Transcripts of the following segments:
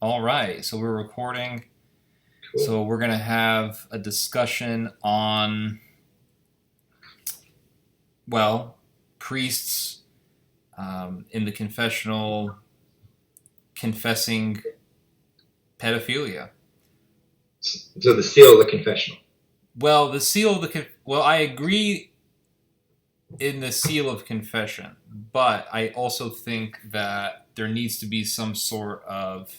All right, so we're recording. Cool. So we're going to have a discussion on, well, priests in the confessional confessing pedophilia. So the seal of the confessional. Well, the seal of well, I agree in the seal of confession, but I also think that there needs to be some sort of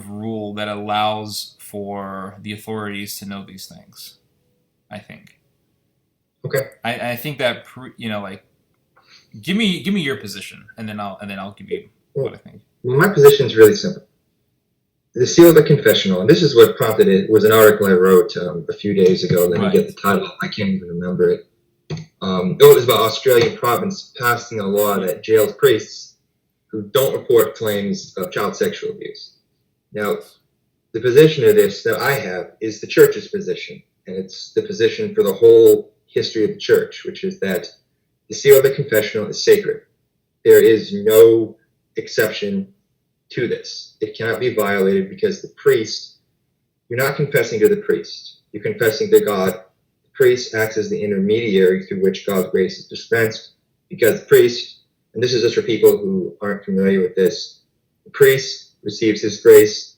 rule that allows for the authorities to know these things. I think. Okay. I think that like give me your position, and then I'll give you what Well, I think. my position is really simple. The seal of the confessional, and this is what prompted it, was an article I wrote a few days ago. Let me get the Right. title. I can't even remember it. It was about Australian province passing a law that jails priests who don't report claims of child sexual abuse. Now, the position of this that I have is the church's position, and it's the position for the whole history of the church, which is that the seal of the confessional is sacred. There is no exception to this. It cannot be violated because you're not confessing to the priest. You're confessing to God. The priest acts as the intermediary through which God's grace is dispensed because the priest, and this is just for people who aren't familiar with this, the priest receives his grace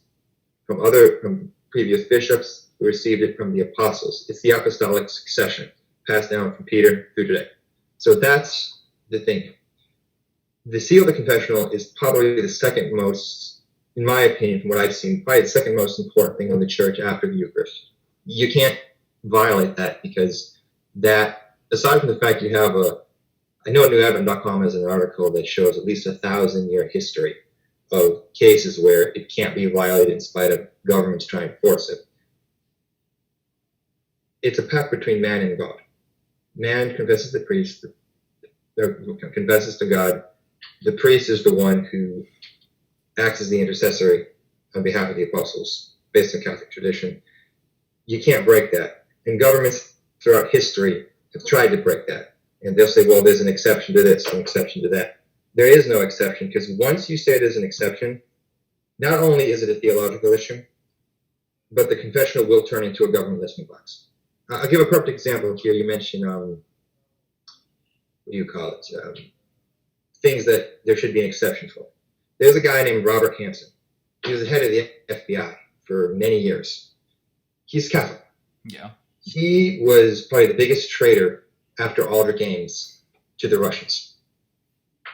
from previous bishops who received it from the apostles. It's the apostolic succession passed down from Peter through today. So that's the thing. The seal of the confessional is probably the second most, in my opinion, from what I've seen, probably the second most important thing in the church after the Eucharist. You can't violate that because that, aside from the fact you have I know newadvent.com has an article that shows at least 1,000-year history of cases where it can't be violated in spite of governments trying to force it. It's a pact between man and God. Man confesses to the priest, confesses to God. The priest is the one who acts as the intercessory on behalf of the apostles, based on Catholic tradition. You can't break that. And governments throughout history have tried to break that. And they'll say, well, there's an exception to this, an exception to that. There is no exception, because once you say there's an exception, not only is it a theological issue, but the confessional will turn into a government listening box. I'll give a perfect example here. You mentioned, what do you call it? Things that there should be an exception for. There's a guy named Robert Hansen. He was the head of the FBI for many years. He's Catholic. Yeah. He was probably the biggest traitor after Aldrich Ames to the Russians.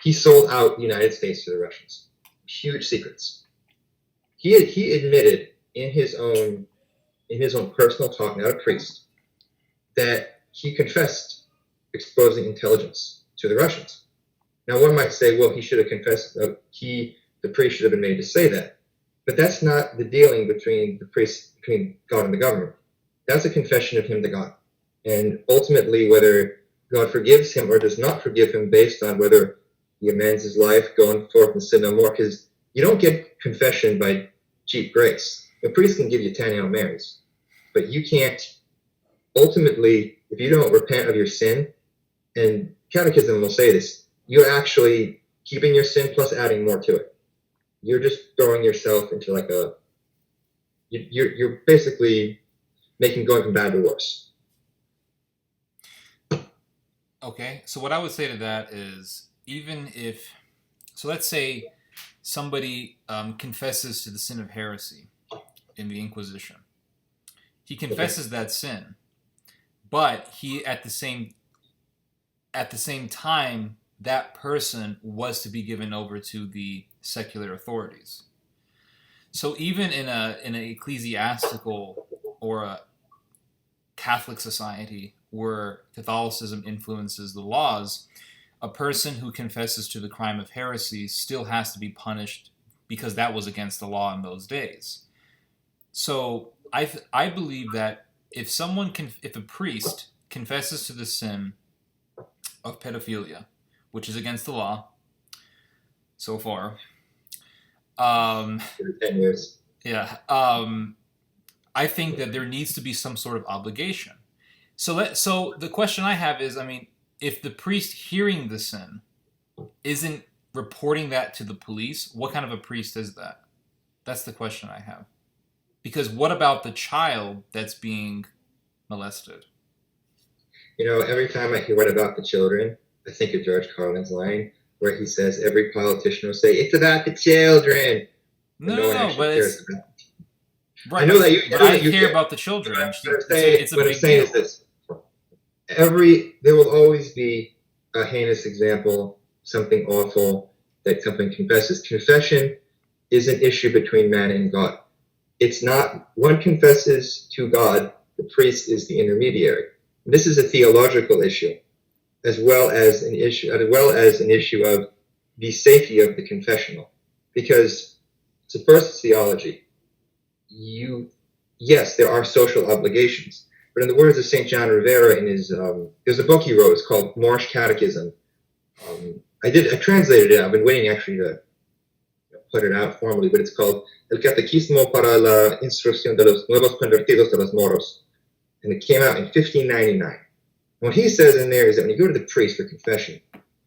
He sold out the United States to the Russians. Huge secrets. He admitted in his own personal talk, not a priest, that he confessed exposing intelligence to the Russians. Now, one might say, well, he should have confessed. The priest should have been made to say that. But that's not the dealing between between God and the government. That's a confession of him to God. And ultimately, whether God forgives him or does not forgive him based on whether he amends his life, going forth and sin no more, because you don't get confession by cheap grace. A priest can give you 10 Hail Marys, but you can't, ultimately, if you don't repent of your sin, and Catechism will say this, you're actually keeping your sin plus adding more to it. You're just throwing yourself into you're basically going from bad to worse. Okay. So what I would say to that is, so let's say somebody confesses to the sin of heresy in the Inquisition. He confesses that sin, but he at the same time, that person was to be given over to the secular authorities. So even in an ecclesiastical or a Catholic society where Catholicism influences the laws, a person who confesses to the crime of heresy still has to be punished because that was against the law in those days. So I believe that if a priest confesses to the sin of pedophilia, which is against the law so far, 10 years. yeah, I think that there needs to be some sort of obligation. So the question I have is, I mean, if the priest hearing the sin isn't reporting that to the police, what kind of a priest is that? That's the question I have. Because what about the child that's being molested? Every time I hear what about the children, I think of George Carlin's line where he says every politician will say, it's about the children. No, No one no, actually but cares it's about it. right. I know that you. But I know I that you care about the children. What I'm saying is this: there will always be a heinous example, something awful that something confesses. Confession is an issue between man and God. It's not one confesses to God. The priest is the intermediary. This is a theological issue, as well as an issue of the safety of the confessional, because so first it's theology. Yes, there are social obligations, but in the words of St. John Rivera in his, there's a book he wrote. It's called Marsh Catechism. I translated it. I've been waiting actually to put it out formally, but it's called El Catequismo para la Instrucción de los Nuevos Convertidos de los Moros, and it came out in 1599. What he says in there is that when you go to the priest for confession,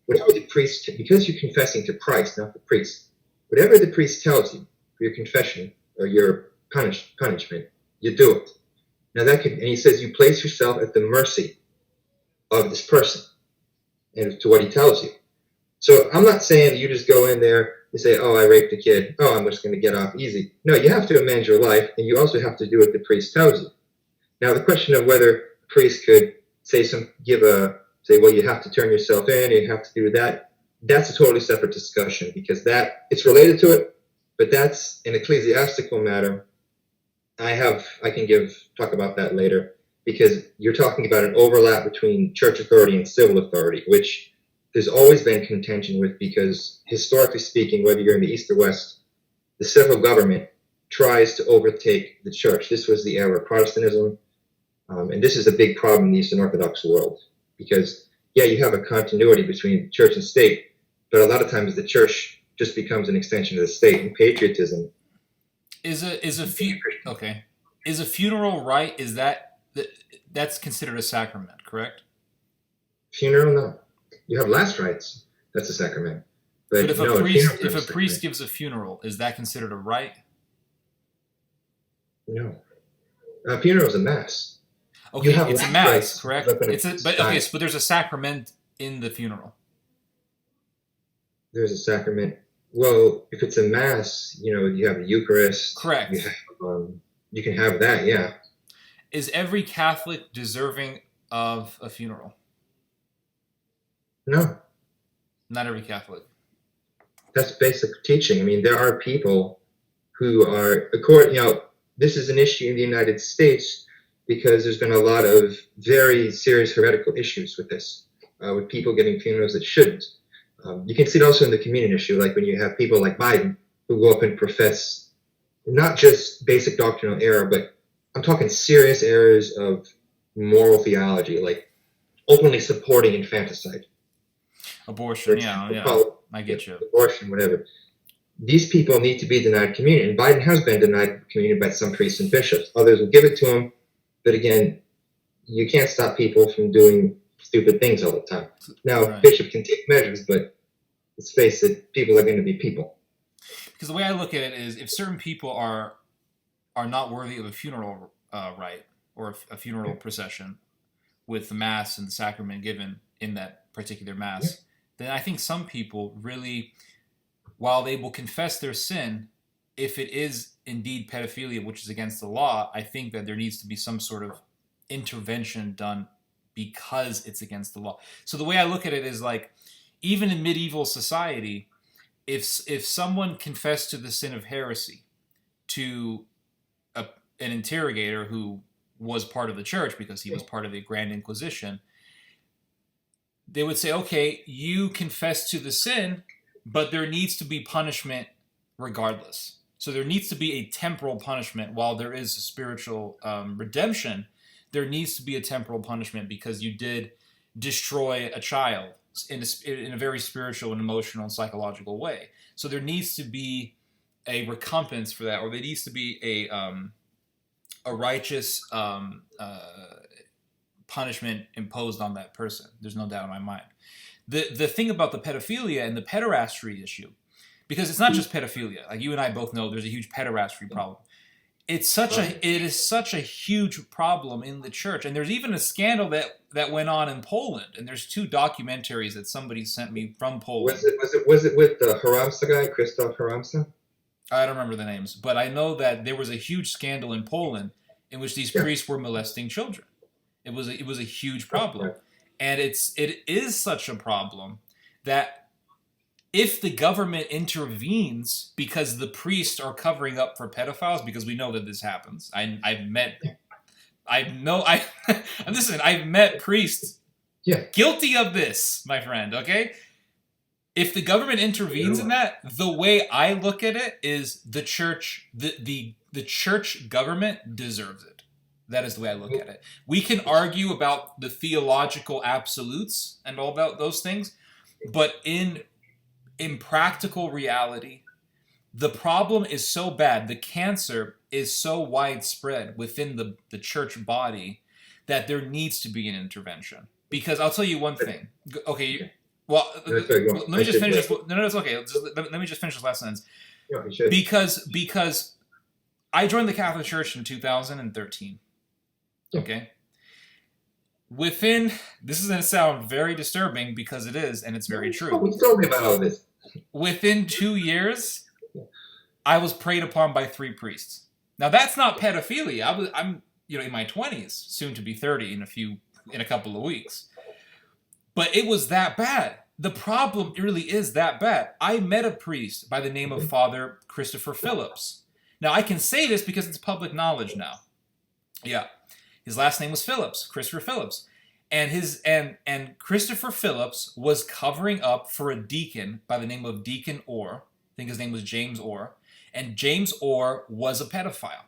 whatever the priest, because you're confessing to Christ, not the priest, whatever the priest tells you for your confession or your punishment, you do it. Now and he says you place yourself at the mercy of this person and to what he tells you. So I'm not saying that you just go in there and say, oh, I raped a kid. Oh, I'm just going to get off easy. No, you have to amend your life, and you also have to do what the priest tells you. Now, the question of whether a priest could say, well, you have to turn yourself in, you have to do that, that's a totally separate discussion, because it's related to it, but that's an ecclesiastical matter. I can talk about that later, because you're talking about an overlap between church authority and civil authority, which there's always been contention with, because historically speaking, whether you're in the East or West, the civil government tries to overtake the church. This was the era of Protestantism, and this is a big problem in the Eastern Orthodox world, because, you have a continuity between church and state, but a lot of times the church just becomes an extension of the state, and patriotism. Is a funeral rite, that's considered a sacrament, correct? Funeral, no. You have last rites. That's a sacrament. But if a priest gives a funeral, is that considered a rite? No. A funeral is a mass. Okay, it's a mass, correct? But there's a sacrament in the funeral. There's a sacrament. Well, if it's a mass, you have the Eucharist. Correct. You can have that, yeah. Is every Catholic deserving of a funeral? No. Not every Catholic. That's basic teaching. I mean, there are people who are, this is an issue in the United States because there's been a lot of very serious heretical issues with this, with people getting funerals that shouldn't. You can see it also in the communion issue, like when you have people like Biden who go up and profess not just basic doctrinal error, but I'm talking serious errors of moral theology, like openly supporting infanticide. Abortion, yeah, I get you. Abortion, whatever. These people need to be denied communion. And Biden has been denied communion by some priests and bishops. Others will give it to him, but again, you can't stop people from doing stupid things all the time. Now, right. Bishop can take measures, but let's face it, people are going to be people. Because the way I look at it is, if certain people are not worthy of a funeral rite or a funeral procession with the mass and the sacrament given in that particular mass, then I think some people really, while they will confess their sin, if it is indeed pedophilia, which is against the law, I think that there needs to be some sort of intervention done because it's against the law. So the way I look at it is like, even in medieval society, if someone confessed to the sin of heresy to an interrogator who was part of the church because he was part of the Grand Inquisition, they would say, okay, you confess to the sin, but there needs to be punishment regardless. So there needs to be a temporal punishment. While there is a spiritual redemption, there needs to be a temporal punishment because you did destroy a child in a very spiritual and emotional and psychological way. So there needs to be a recompense for that, or there needs to be a righteous punishment imposed on that person. There's no doubt in my mind. The thing about the pedophilia and the pederasty issue, because it's not just pedophilia. Like you and I both know, there's a huge pederasty problem. It is such a huge problem in the church, and there's even a scandal that went on in Poland. And there's 2 documentaries that somebody sent me from Poland. Was it with the Haramsa guy, Krzysztof Haramsa? I don't remember the names, but I know that there was a huge scandal in Poland in which these priests were molesting children. It was a huge problem, and it is such a problem that if the government intervenes because the priests are covering up for pedophiles, because we know that this happens. I've met priests guilty of this, my friend, okay? If the government intervenes in that, the way I look at it is the church, the church government deserves it. That is the way I look at it. We can argue about the theological absolutes and all about those things, but in practical reality, the problem is so bad, the cancer is so widespread within the church body that there needs to be an intervention. Because I'll tell you one thing. Okay, well, let me just finish this. No, it's okay. Let me just finish this last sentence. Yeah, you should. Because I joined the Catholic Church in 2013. Okay? This is going to sound very disturbing because it is, and it's very true. You told me about all this. Within 2 years, I was preyed upon by 3 priests. Now that's not pedophilia. I'm in my 20s, soon to be 30 in a couple of weeks. But it was that bad. The problem really is that bad. I met a priest by the name of Father Christopher Phillips. Now I can say this because it's public knowledge now. Yeah. His last name was Phillips, Christopher Phillips. And Christopher Phillips was covering up for a deacon by the name of Deacon Orr. I think his name was James Orr. And James Orr was a pedophile.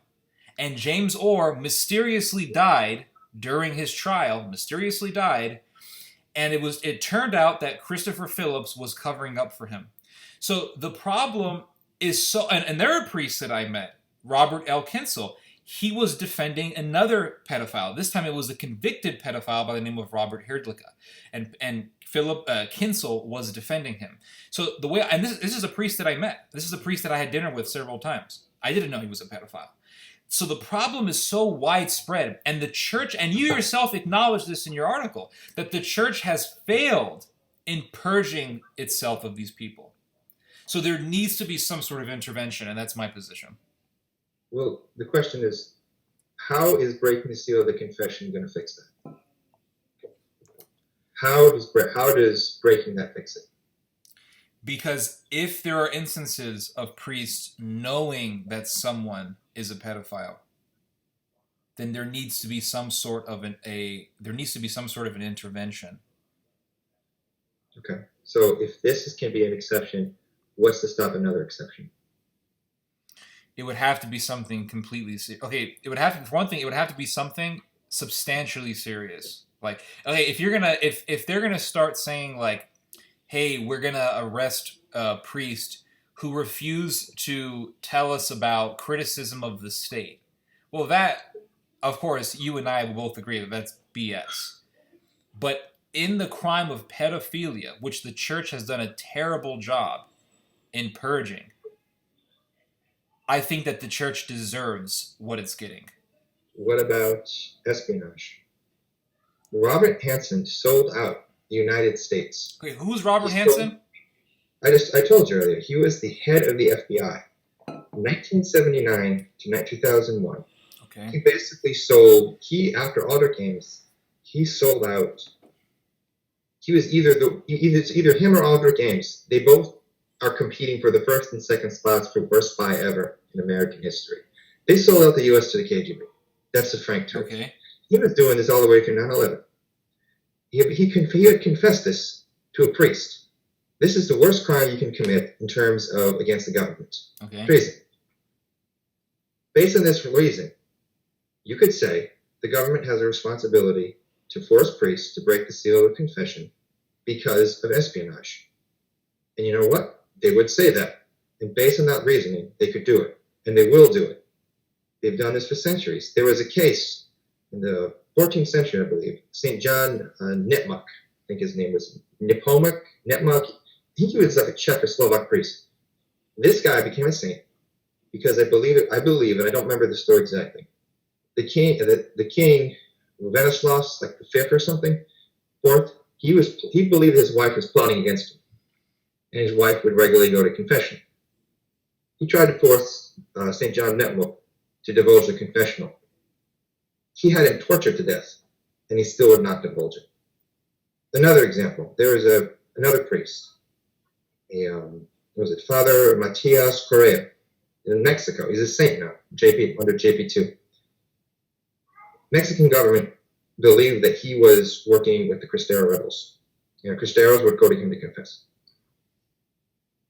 And James Orr mysteriously died during his trial. And it turned out that Christopher Phillips was covering up for him. So the problem is and there are priests that I met, Robert L. Kinsel. He was defending another pedophile. This time it was a convicted pedophile by the name of Robert Herdlicka. And Philip Kinsel was defending him. So this is a priest that I met. This is a priest that I had dinner with several times. I didn't know he was a pedophile. So the problem is so widespread. And the church, and you yourself acknowledge this in your article, that the church has failed in purging itself of these people. So there needs to be some sort of intervention, and that's my position. Well, the question is, how is breaking the seal of the confession going to fix that? How does breaking that fix it? Because if there are instances of priests knowing that someone is a pedophile, then there needs to be some sort of an intervention. Okay, so if this can be an exception, what's to stop another exception? It would have to be something completely serious. Okay, it would have to be something substantially serious. Like, okay, if they're gonna start saying like, hey, we're gonna arrest a priest who refused to tell us about criticism of the state. Well, that, of course, you and I will both agree that that's BS. But in the crime of pedophilia, which the church has done a terrible job in purging, I think that the church deserves what it's getting. What about espionage? Robert Hansen sold out the United States. Okay, who's Robert Hansen? I told you earlier, he was the head of the FBI. 1979 to 2001. Okay. He basically after Alder Games, he sold out. He was either him or Alder Games. They both are competing for the first and second spots for worst spy ever in American history. They sold out the U.S. to the KGB. That's the Frank Turk. Okay. He was doing this all the way through 9/11. He had confessed this to a priest. This is the worst crime you can commit in terms of against the government. Okay. Treason. Based on this reason, you could say the government has a responsibility to force priests to break the seal of confession because of espionage. And you know what? They would say that. And based on that reasoning, they could do it. And they will do it. They've done this for centuries. There was a case in the 14th century, I believe. St. John Nitmuck, I think his name was Nepomuk, I think he was like a Czech or Slovak priest. This guy became a saint because I believe, and I don't remember the story exactly. The king, Venislaus, like the fifth or something, fourth, he believed his wife was plotting against him, and his wife would regularly go to confession. He tried to force St. John Nepomuk to divulge the confessional. He had him tortured to death, and he still would not divulge it. Another example, there was another priest, Father Matias Correa in Mexico. He's a saint now, under JP2. Mexican government believed that he was working with the Cristero rebels. Cristeros would go to him to confess.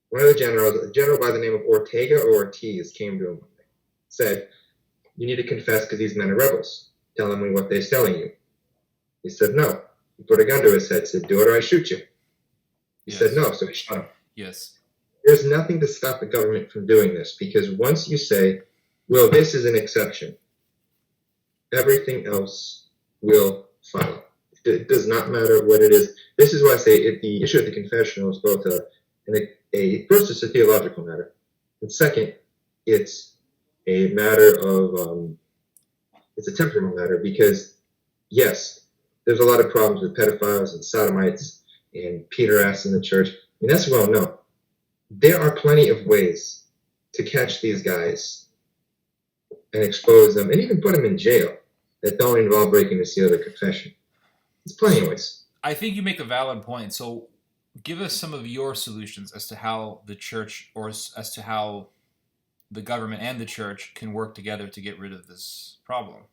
One of the generals, a general by the name of Ortega or Ortiz, came to him one day, said, "You need to confess because these men are rebels. Tell them what they're telling you." He said, "No." He put a gun to his head, said, "Do it or I shoot you." He said, "No," so he shot him. Yes. There's nothing to stop the government from doing this, because once you say, well, this is an exception, everything else will follow. It does not matter what it is. This is why I say the issue of the confessional is both first, it's a theological matter, and second, it's a matter of, it's a temporal matter, because, yes, there's a lot of problems with pedophiles and sodomites and pederasts in the church, and that's well known. There are plenty of ways to catch these guys and expose them and even put them in jail that don't involve breaking the seal of the confession. There's plenty of ways. I think you make a valid point. So give us some of your solutions as to how the church, or as to how the government and the church can work together to get rid of this problem.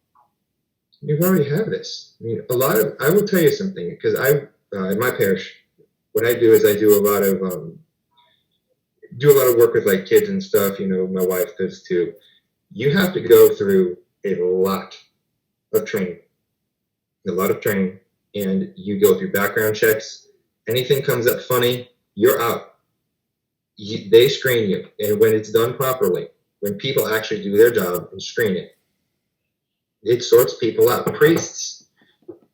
You've already had this. I mean, I will tell you something, because in my parish, what I do is I do a lot of work with like kids and stuff. My wife does too. You have to go through a lot of training, and you go through background checks. Anything comes up funny, you're out. They screen you, and when it's done properly, when people actually do their job and screen it sorts people out. Priests,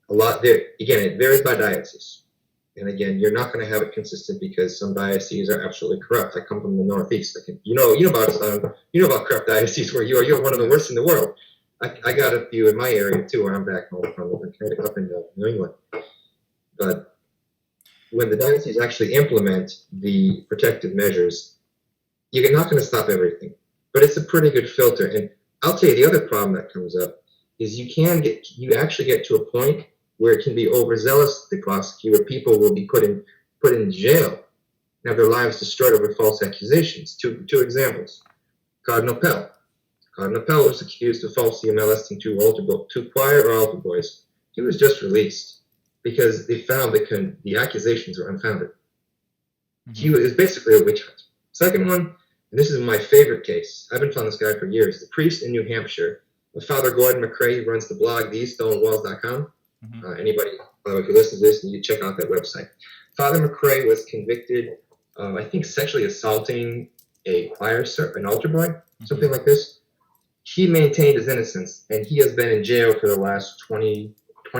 a lot there. Again, it varies by diocese. And again, you're not going to have it consistent because some dioceses are absolutely corrupt. I come from the Northeast. You know about corrupt dioceses where you're one of the worst in the world. I got a few in my area too, where I'm back home from, up in New England. But when the dioceses actually implement the protective measures, you're not going to stop everything. But it's a pretty good filter. And I'll tell you, the other problem that comes up is you actually get to a point where it can be overzealously prosecuted, where people will be put in jail and have their lives destroyed over false accusations. Two examples. Cardinal Pell. Cardinal Pell was accused of falsely molesting two choir or altar boys. He was just released because they found that the accusations were unfounded. Mm-hmm. He was basically a witch hunt. Second one, and this is my favorite case. I've been following this guy for years. The priest in New Hampshire, Father Gordon McCrae, who runs the blog, theStonewalls.com. Mm-hmm. Anybody, if you listen to this, you check out that website. Father McCrae was convicted of, I think, sexually assaulting an altar boy, something like this. He maintained his innocence, and he has been in jail for the last 20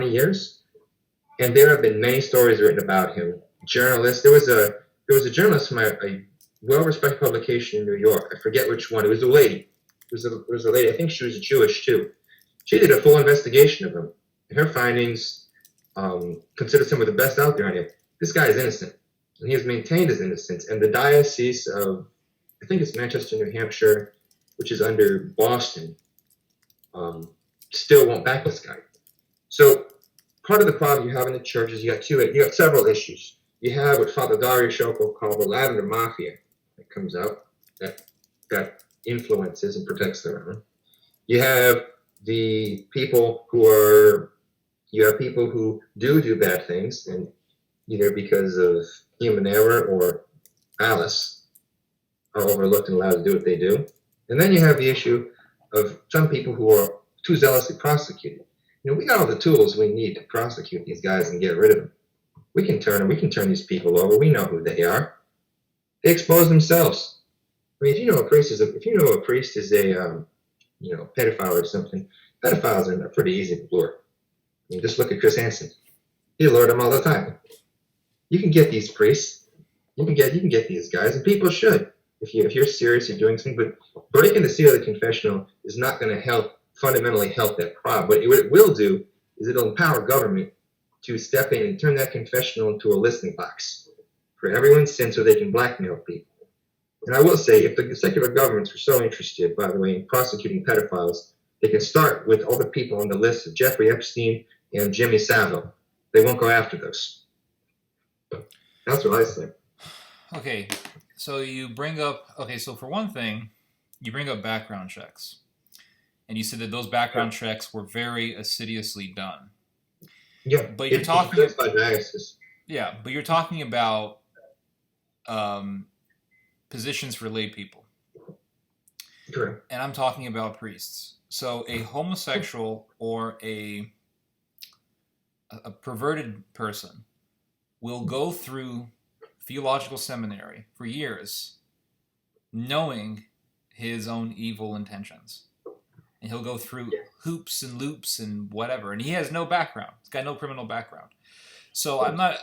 years. And there have been many stories written about him. Journalists, there was a journalist from a well-respected publication in New York. I forget which one. It was a lady. It was a lady. I think she was Jewish too. She did a full investigation of him. And her findings considered some of the best out there on him. This guy is innocent, and he has maintained his innocence. And the diocese of, I think it's Manchester, New Hampshire, which is under Boston, still won't back this guy. So part of the problem you have in the church is you got several issues. You have what Father Dario Shoebat called the Lavender Mafia that comes out that influences and protects their own. You have the people who do bad things, and either because of human error or malice are overlooked and allowed to do what they do. And then you have the issue of some people who are too zealously prosecuted. We got all the tools we need to prosecute these guys and get rid of them. We can turn these people over. We know who they are. They expose themselves. I mean, if you know a priest is a pedophile or something, pedophiles are pretty easy to lure. I mean, just look at Chris Hansen. He lured them all the time. you can get these priests, you can get these guys, and people should. If you're serious, you're doing something. But breaking the seal of the confessional is not going to fundamentally help that problem. What it will do is it'll empower government to step in and turn that confessional into a listening box for everyone's sin so they can blackmail people. And I will say, if the secular governments were so interested, by the way, in prosecuting pedophiles, they can start with all the people on the list of Jeffrey Epstein and Jimmy Savile. They won't go after those. That's what I say. Okay, so you bring up... Okay, so for one thing, you bring up background checks. And you said that those background checks were very assiduously done. Yeah, but you're talking... by diocese. Yeah, but you're talking about positions for lay people. Correct. And I'm talking about priests. So a homosexual or a perverted person will go through theological seminary for years knowing his own evil intentions. And he'll go through hoops and loops and whatever. And he has no background. He's got no criminal background. So I'm not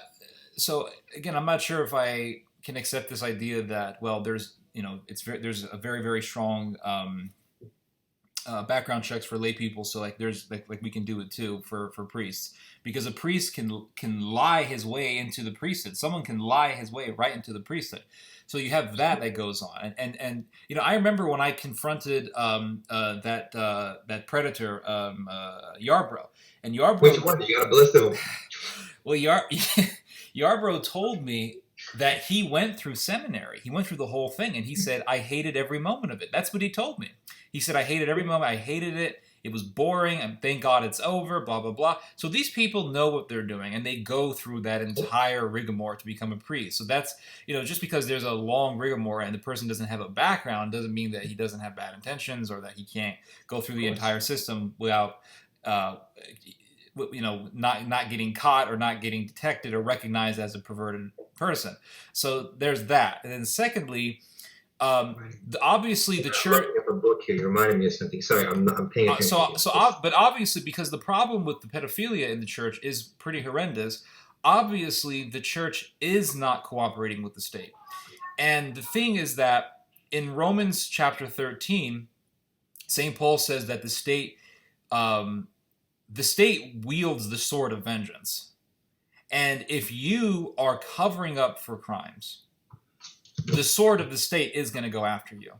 sure if I can accept this idea that, well, there's a very, very strong background checks for lay people. So like we can do it too for priests, because a priest can lie his way into the priesthood. Someone can lie his way right into the priesthood. So you have that goes on. And I remember when I confronted that predator, Yarbrough. And Yarbrough... Which one? You got a list of them. Well, Yarbrough told me that he went through seminary. He went through the whole thing, and he said, I hated every moment of it. That's what he told me. He said, I hated every moment. I hated it. It was boring, and thank God it's over, blah, blah, blah. So these people know what they're doing, and they go through that entire rigmarole to become a priest. So that's, just because there's a long rigmarole and the person doesn't have a background doesn't mean that he doesn't have bad intentions or that he can't go through the entire system without... not getting caught or not getting detected or recognized as a perverted person. So there's that. And then secondly, obviously the church... I'm looking up a book here. You're reminding me of something. Sorry, I'm paying attention. But obviously, because the problem with the pedophilia in the church is pretty horrendous, obviously the church is not cooperating with the state. And the thing is that in Romans chapter 13, St. Paul says that the state wields the sword of vengeance. And if you are covering up for crimes, the sword of the state is going to go after you.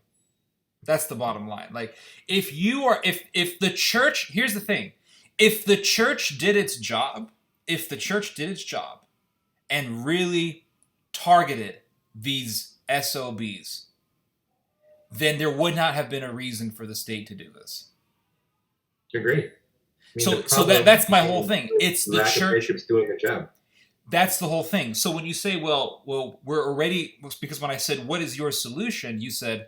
That's the bottom line. Like, if the church, here's the thing. If the church did its job and really targeted these SOBs, then there would not have been a reason for the state to do this. Agree. So that's my whole thing. It's the church bishops doing their job. That's the whole thing. So when you say, well, we're already, because when I said, what is your solution? You said,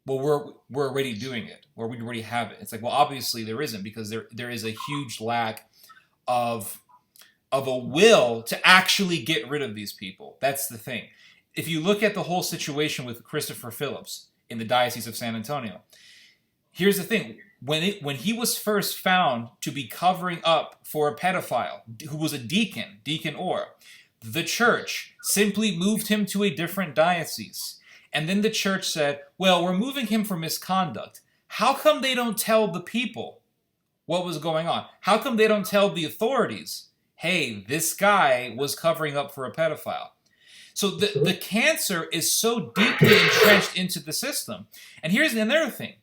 well, we're already doing it, or we already have it. It's like, well, obviously there isn't, because there is a huge lack of a will to actually get rid of these people. That's the thing. If you look at the whole situation with Christopher Phillips in the Diocese of San Antonio, here's the thing. When he was first found to be covering up for a pedophile who was a deacon Orr, the church simply moved him to a different diocese. And then the church said, well, we're moving him for misconduct. How come they don't tell the people what was going on? How come they don't tell the authorities, hey, this guy was covering up for a pedophile? So the cancer is so deeply entrenched into the system. And here's another thing.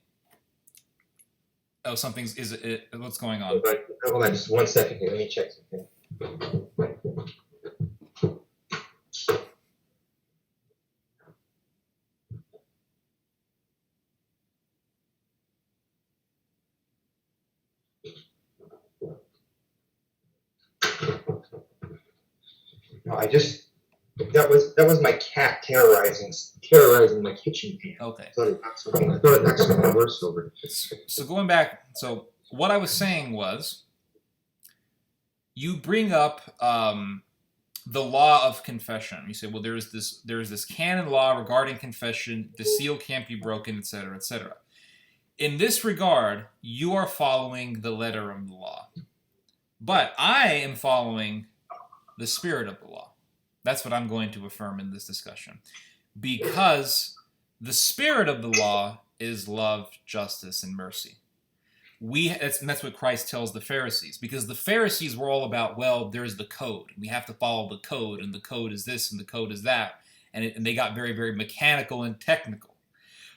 Oh, what's going on? Hold on, just 1 second here. Let me check something. No, that was my cat terrorizing my kitchen pan. Okay. I thought it knocked something worse over. So going back, so what I was saying was, you bring up the law of confession. You say, well, there is this canon law regarding confession. The seal can't be broken, etc., etc. In this regard, you are following the letter of the law, but I am following the spirit of the law. That's what I'm going to affirm in this discussion. Because the spirit of the law is love, justice, and mercy. That's what Christ tells the Pharisees, because the Pharisees were all about, well, there's the code. We have to follow the code, and the code is this, and the code is that. And they got very, very mechanical and technical.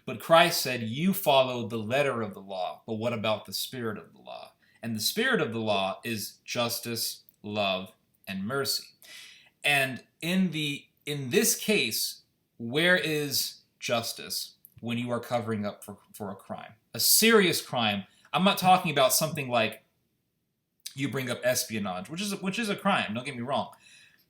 But Christ said, you follow the letter of the law, but what about the spirit of the law? And the spirit of the law is justice, love, and mercy. And in this case, where is justice when you are covering up for a crime? A serious crime. I'm not talking about something like you bring up espionage, which is a crime, don't get me wrong.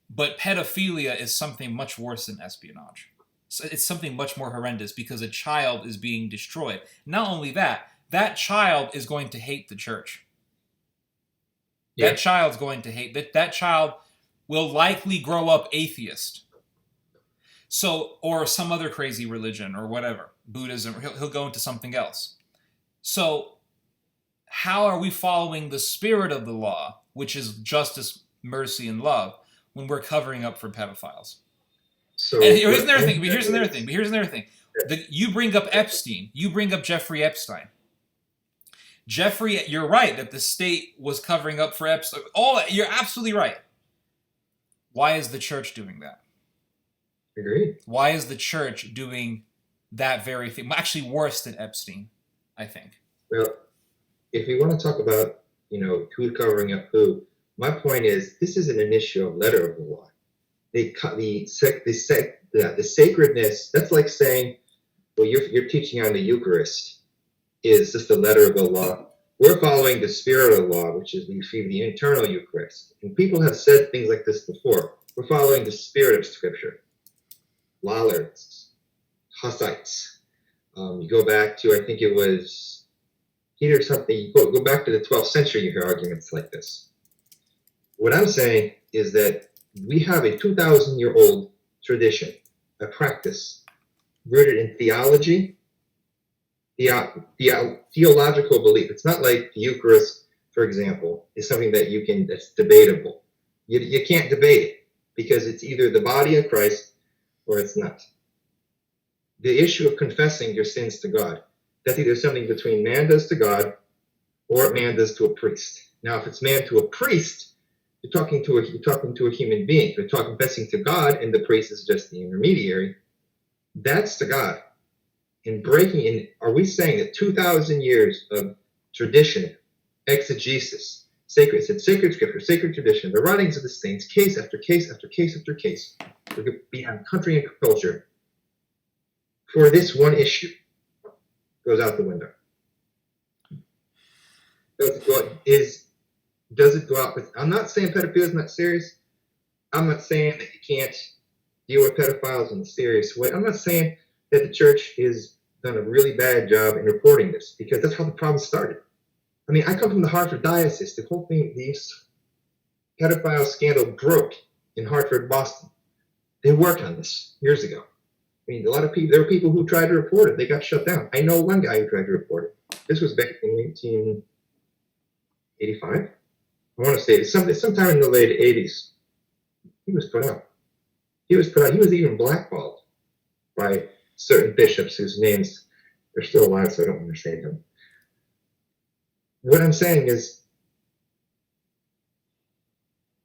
But pedophilia is something much worse than espionage. So it's something much more horrendous because a child is being destroyed. Not only that, that child is going to hate the church. Yeah. That child's going to hate that child will likely grow up atheist. So, or some other crazy religion or whatever, Buddhism, he'll go into something else. So, how are we following the spirit of the law, which is justice, mercy, and love, when we're covering up for pedophiles? So, and here's another thing. You bring up Epstein. You bring up Jeffrey Epstein. You're right that the state was covering up for Epstein. You're absolutely right. Why is the church doing that? Agreed. Why is the church doing that very thing? Actually, worse than Epstein, I think. Well, if we want to talk about, who's covering up who, my point is this isn't an issue of letter of the law. The sacredness. That's like saying, well, you're teaching on the Eucharist is just the letter of the law. We're following the spirit of the law, which is we receive the internal Eucharist. And people have said things like this before. We're following the spirit of Scripture. Lollards, Hussites. You go back to, I think it was Peter something. You go back to the 12th century, you hear arguments like this. What I'm saying is that we have a 2,000-year-old tradition, a practice rooted in theology, theological belief. It's not like the Eucharist, for example, is something that's debatable. You can't debate it because it's either the body of Christ or it's not. The issue of confessing your sins to God, that's either something between man does to God or man does to a priest. Now, if it's man to a priest, you're talking to a human being. You're confessing to God, and the priest is just the intermediary. That's to God. And breaking in, are we saying that 2,000 years of tradition, exegesis, sacred scripture, sacred tradition, the writings of the saints, case after case after case after case, beyond country and culture, for this one issue, goes out the window? Does it go out with, I'm not saying pedophilia is not serious. I'm not saying that you can't deal with pedophiles in a serious way. I'm not saying that the church has done a really bad job in reporting this, because that's how the problem started. I mean, I come from the Hartford diocese. The whole thing, this pedophile scandal broke in Hartford, Boston. They worked on this years ago. I mean, there were people who tried to report it. They got shut down. I know one guy who tried to report it. This was back in 1985. I want to say it. Sometime in the late 80s. He was put out. He was even blackballed by certain bishops whose names are still alive, so I don't want to say them. What I'm saying is,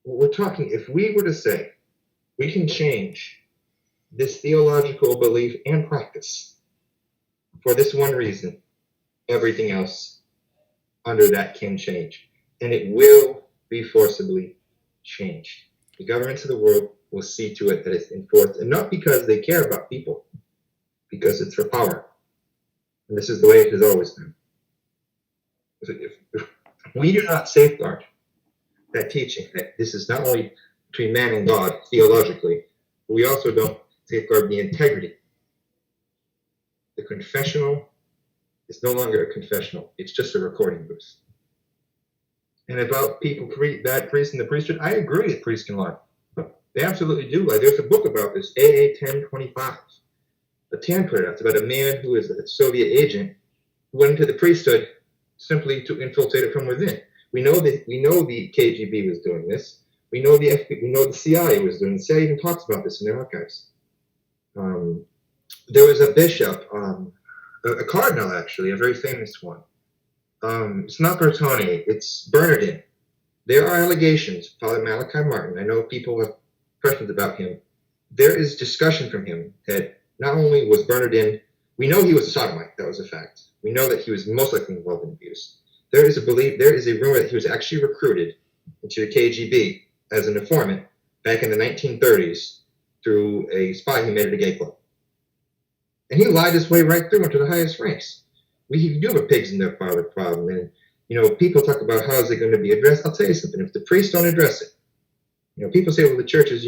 if we were to say we can change this theological belief and practice for this one reason, everything else under that can change. And it will be forcibly changed. The governments of the world will see to it that it's enforced, and not because they care about people, because it's for power. And this is the way it has always been. If we do not safeguard that teaching, that this is not only between man and God theologically, but we also don't safeguard the integrity. The confessional is no longer a confessional. It's just a recording booth. And about people, bad priests in the priesthood, I agree that priests can lie. They absolutely do lie. There's a book about this, AA 1025. A TAN put it out. It's about a man who is a Soviet agent who went into the priesthood simply to infiltrate it from within. We know the KGB was doing this. We know we know the CIA was doing. The CIA even talks about this in their archives. There was a bishop, a cardinal actually, a very famous one. It's not Bertone, it's Bernardin. There are allegations, Father Malachi Martin. I know people have questions about him. There is discussion from him that not only was Bernardin, we know he was a sodomite, that was a fact. We know that he was most likely involved in abuse. There is a rumor that he was actually recruited into the KGB as an informant back in the 1930s through a spy he made at a gay club. And he lied his way right through into the highest ranks. We do have a pigs in their father problem, and people talk about how is it going to be addressed. I'll tell you something. If the priests don't address it, people say, well, the church is,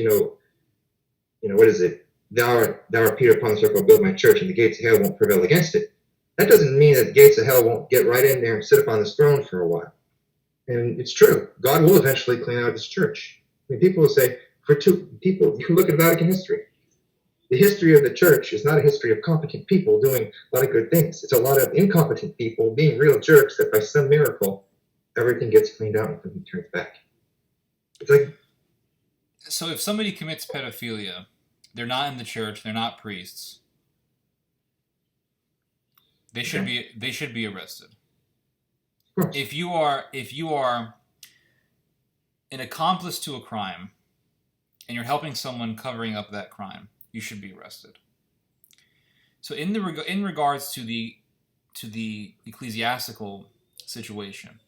what is it? Thou art Peter, upon this rock I'll build my church, and the gates of hell won't prevail against it. That doesn't mean that the gates of hell won't get right in there and sit upon this throne for a while. And it's true. God will eventually clean out his church. I mean, people will say, you can look at Vatican history. The history of the church is not a history of competent people doing a lot of good things. It's a lot of incompetent people being real jerks that by some miracle, everything gets cleaned out and he turns back. It's like... So if somebody commits pedophilia, they're not in the church, they're not priests, they should be arrested. If you are an accomplice to a crime and you're helping someone covering up that crime, you should be arrested. So in regards to the ecclesiastical situation,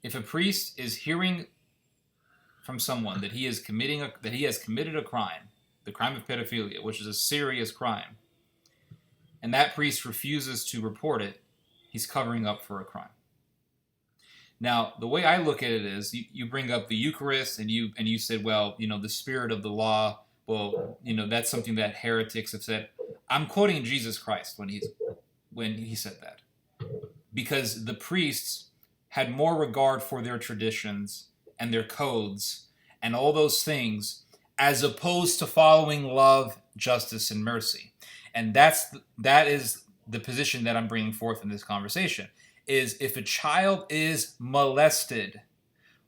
if a priest is hearing from someone that he has committed a crime, the crime of pedophilia, which is a serious crime, and that priest refuses to report it, he's covering up for a crime. Now, the way I look at it is, you bring up the Eucharist, and you said, well, the spirit of the law. Well, that's something that heretics have said. I'm quoting Jesus Christ when he said that, because the priests had more regard for their traditions and their codes and all those things, as opposed to following love, justice, and mercy. And that is the position that I'm bringing forth in this conversation. Is if a child is molested,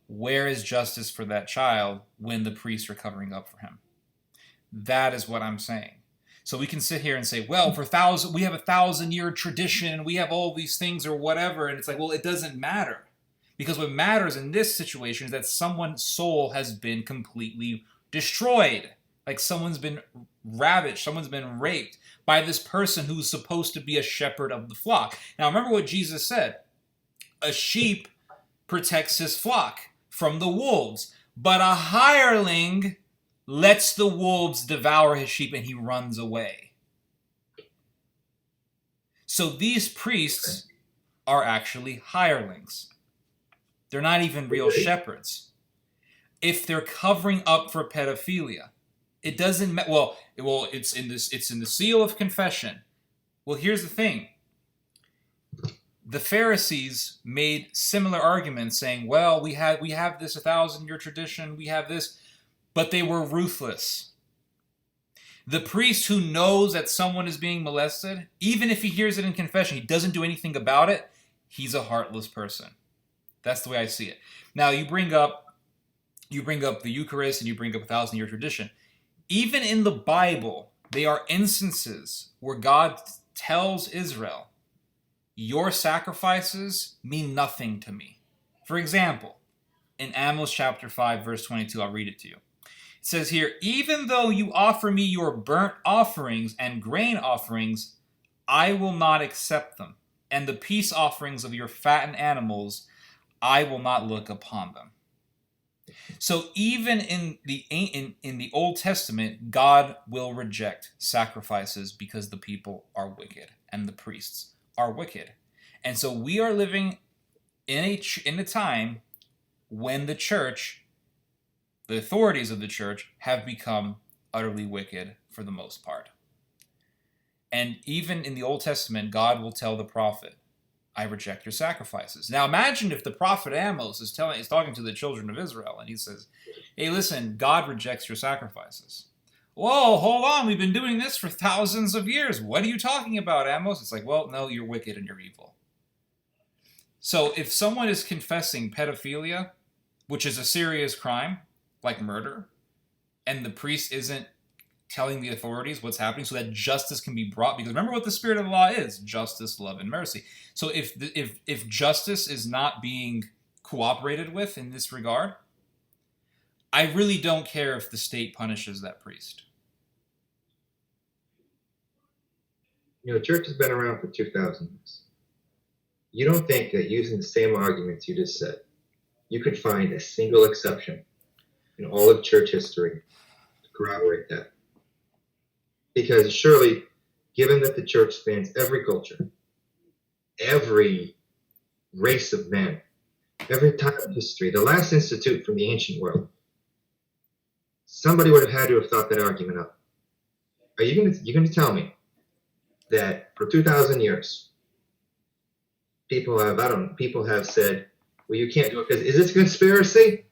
where is justice for that child when the priests are covering up for him? That is what I'm saying. So we can sit here and say, well, we have a 1,000-year tradition, we have all these things or whatever, and it's like, well, it doesn't matter. Because what matters in this situation is that someone's soul has been completely destroyed. Like someone's been ravaged, someone's been raped by this person who's supposed to be a shepherd of the flock. Now remember what Jesus said. A sheep protects his flock from the wolves, but a hireling lets the wolves devour his sheep and he runs away. So these priests are actually hirelings. They're not even real shepherds. If they're covering up for pedophilia, it doesn't matter. Well, it's in the seal of confession. Well, here's the thing. The Pharisees made similar arguments saying, well, we have this 1,000-year tradition, we have this, but they were ruthless. The priest who knows that someone is being molested, even if he hears it in confession, he doesn't do anything about it, he's a heartless person. That's the way I see it. Now, you bring up the Eucharist and you bring up a 1,000-year tradition. Even in the Bible, there are instances where God tells Israel, your sacrifices mean nothing to me. For example, in Amos chapter 5, verse 22, I'll read it to you. It says here, even though you offer me your burnt offerings and grain offerings, I will not accept them. And the peace offerings of your fattened animals, I will not look upon them. So even in the Old Testament, God will reject sacrifices because the people are wicked and the priests are wicked. And so we are living in a time when the church, the authorities of the church, have become utterly wicked for the most part. And even in the Old Testament, God will tell the prophet, I reject your sacrifices. Now imagine if the prophet Amos is talking to the children of Israel, and he says, hey, listen, God rejects your sacrifices. Whoa, hold on, we've been doing this for thousands of years. What are you talking about, Amos? It's like, well, no, you're wicked and you're evil. So if someone is confessing pedophilia, which is a serious crime, like murder, and the priest isn't telling the authorities what's happening so that justice can be brought. Because remember what the spirit of the law is: justice, love, and mercy. So if justice is not being cooperated with in this regard, I really don't care if the state punishes that priest. The church has been around for 2,000 years. You don't think that using the same arguments you just said, you could find a single exception in all of church history to corroborate that? Because surely, given that the church spans every culture, every race of men, every time of history, the last institute from the ancient world, somebody would have had to have thought that argument up. Are you going to tell me that for 2,000 years, people have said, well, you can't do it because is this conspiracy?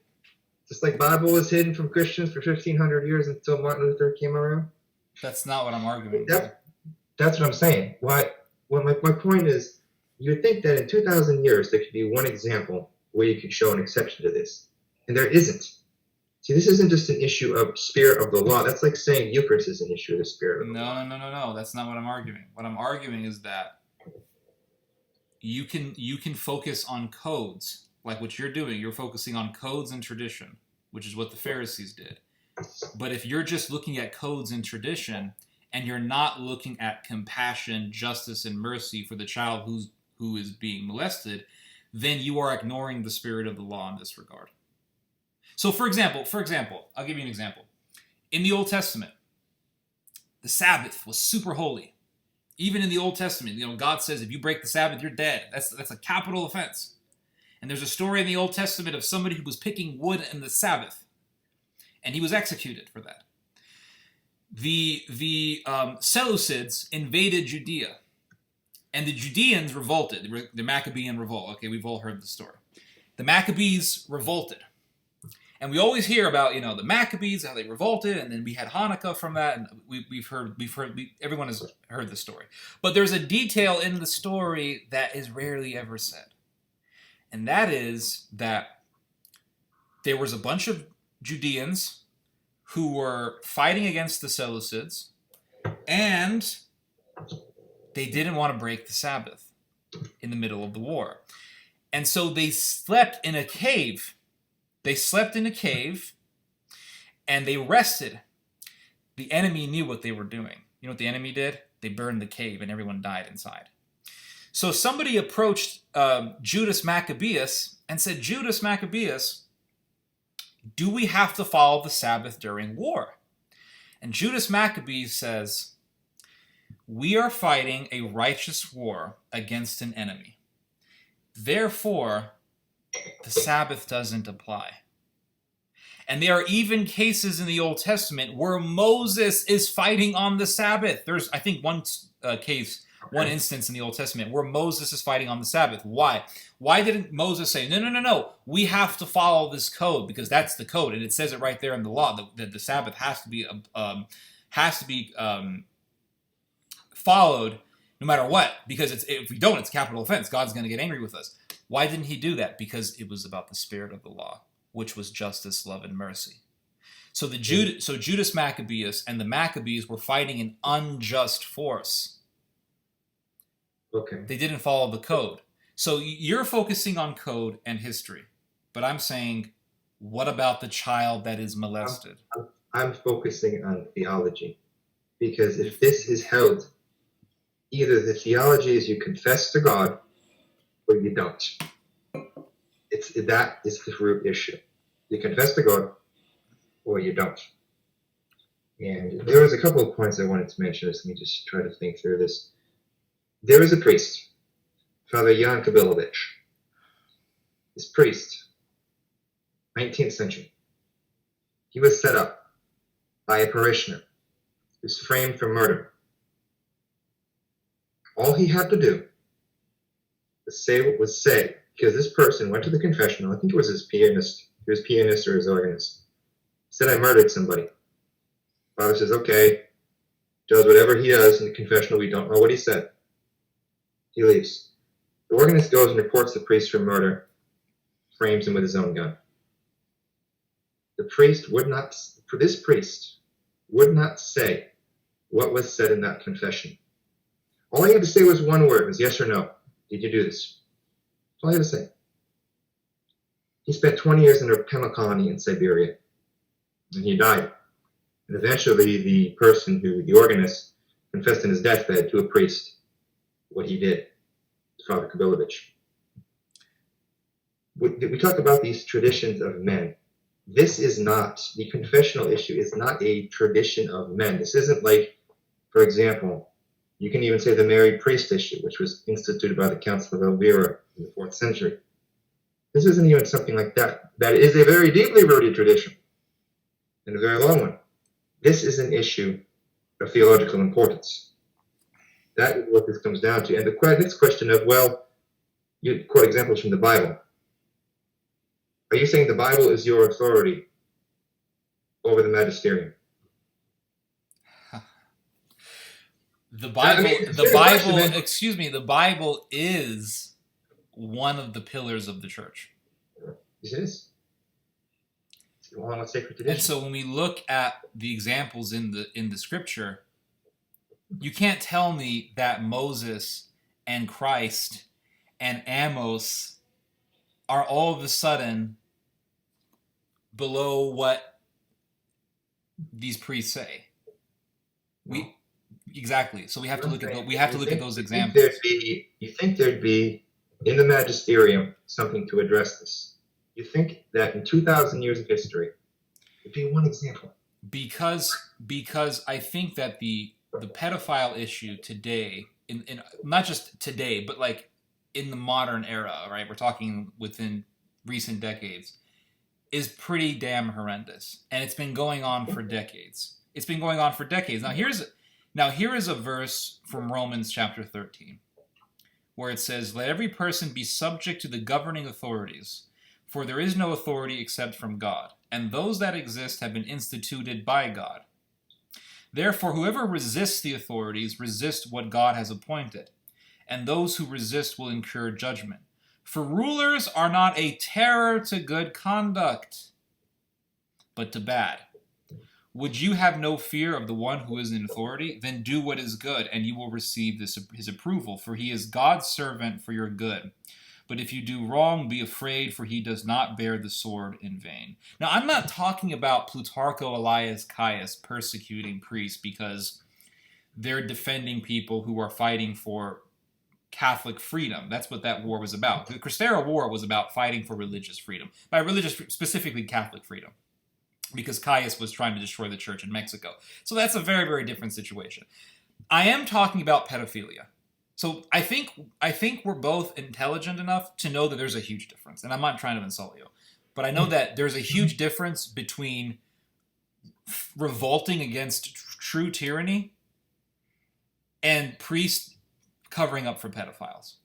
Just like Bible was hidden from Christians for 1,500 years until Martin Luther came around? That's not what I'm arguing. That's what I'm saying. My point is, you would think that in 2,000 years, there could be one example where you could show an exception to this. And there isn't. See, this isn't just an issue of spirit of the law. That's like saying Eucharist is an issue of the spirit of the law. No. That's not what I'm arguing. What I'm arguing is that you can focus on codes, like what you're doing. You're focusing on codes and tradition, which is what the Pharisees did. But if you're just looking at codes and tradition, and you're not looking at compassion, justice, and mercy for the child who is being molested, then you are ignoring the spirit of the law in this regard. So, for example, I'll give you an example. In the Old Testament, the Sabbath was super holy. Even in the Old Testament, God says if you break the Sabbath, you're dead. That's a capital offense. And there's a story in the Old Testament of somebody who was picking wood in the Sabbath, and he was executed for that. The Seleucids invaded Judea, and the Judeans revolted. The Maccabean revolt. Okay, we've all heard the story. The Maccabees revolted. And we always hear about, the Maccabees, how they revolted, and then we had Hanukkah from that, and everyone has heard the story. But there's a detail in the story that is rarely ever said. And that is that there was a bunch of Judeans who were fighting against the Seleucids, and they didn't want to break the Sabbath in the middle of the war. And so they slept in a cave. And they rested. The enemy knew what they were doing. You know what the enemy did? They burned the cave, and everyone died inside. So somebody approached Judas Maccabeus and said, Judas Maccabeus, do we have to follow the Sabbath during war? And Judas Maccabeus says, we are fighting a righteous war against an enemy. Therefore, the Sabbath doesn't apply. And there are even cases in the Old Testament where Moses is fighting on the Sabbath. There's, I think, one instance in the Old Testament where Moses is fighting on the Sabbath. Why? Why didn't Moses say, no, we have to follow this code because that's the code, and it says it right there in the law that the Sabbath has to be followed no matter what, because if we don't, it's capital offense. God's going to get angry with us. Why didn't he do that? Because it was about the spirit of the law, which was justice, love, and mercy. So Judas Maccabeus and the Maccabees were fighting an unjust force. Okay. They didn't follow the code. So you're focusing on code and history, but I'm saying, what about the child that is molested? I'm focusing on theology, because if this is held, either the theology is you confess to God or you don't. That is the root issue. You confess to God or you don't. And there was a couple of points I wanted to mention. Let me just try to think through this. There is a priest, Father Jan Kabilovich. This priest, 19th century, he was set up by a parishioner who was framed for murder. All he had to do was say, because this person went to the confessional, I think it was his pianist or his organist, said, I murdered somebody. Father says, okay, does whatever he does in the confessional, we don't know what he said. He leaves. The organist goes and reports the priest for murder, frames him with his own gun. this priest would not say what was said in that confession. All he had to say was one word, was yes or no. Did you do this? That's all he had to say. He spent 20 years in a penal colony in Siberia, and he died. And eventually the organist, confessed in his deathbed to a priest what he did, Father Kabilovich. We talk about these traditions of men. The confessional issue is not a tradition of men. This isn't like, for example, you can even say the married priest issue, which was instituted by the Council of Elvira in the 4th century. This isn't even something like that. That is a very deeply rooted tradition and a very long one. This is an issue of theological importance. That is what this comes down to. And the next question of, well, you quote examples from the Bible. Are you saying the Bible is your authority over the magisterium? The Bible is one of the pillars of the church. Yes, it is. It's one of sacred tradition. And so when we look at the examples in the scripture, you can't tell me that Moses and Christ and Amos are all of a sudden below what these priests say. Exactly. So we have to look at those examples. You think there'd be in the magisterium something to address this? You think that in 2,000 years of history, there'd be one example? Because I think that the pedophile issue today, in not just today, but like in the modern era, right? We're talking within recent decades, is pretty damn horrendous, and it's been going on for decades. Now here is a verse from Romans chapter 13, where it says, "Let every person be subject to the governing authorities, for there is no authority except from God, and those that exist have been instituted by God. Therefore, whoever resists the authorities resists what God has appointed, and those who resist will incur judgment. For rulers are not a terror to good conduct, but to bad. Would you have no fear of the one who is in authority? Then do what is good, and you will receive his approval, for he is God's servant for your good. But if you do wrong, be afraid, for he does not bear the sword in vain." Now, I'm not talking about Plutarcho Elias Caius persecuting priests because they're defending people who are fighting for Catholic freedom. That's what that war was about. The Cristera War was about fighting for religious freedom. By religious, specifically Catholic freedom, because Caius was trying to destroy the church in Mexico. So that's a very, very different situation. I am talking about pedophilia. So I think we're both intelligent enough to know that there's a huge difference. And I'm not trying to insult you, but I know that there's a huge difference between revolting against true tyranny and priests covering up for pedophiles.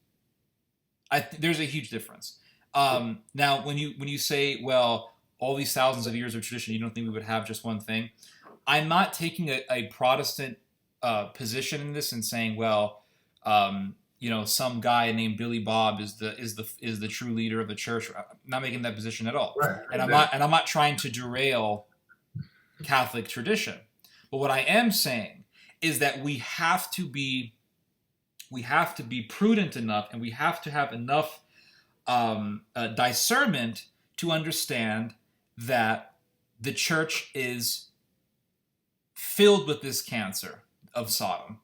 There's a huge difference. Now, when you say, well, all these thousands of years of tradition, you don't think we would have just one thing? I'm not taking a Protestant position in this and saying, well, some guy named Billy Bob is the true leader of the church. I'm not making that position at all. Right. And I'm not trying to derail Catholic tradition. But what I am saying is that we have to be prudent enough, and we have to have enough discernment to understand that the church is filled with this cancer of Sodom.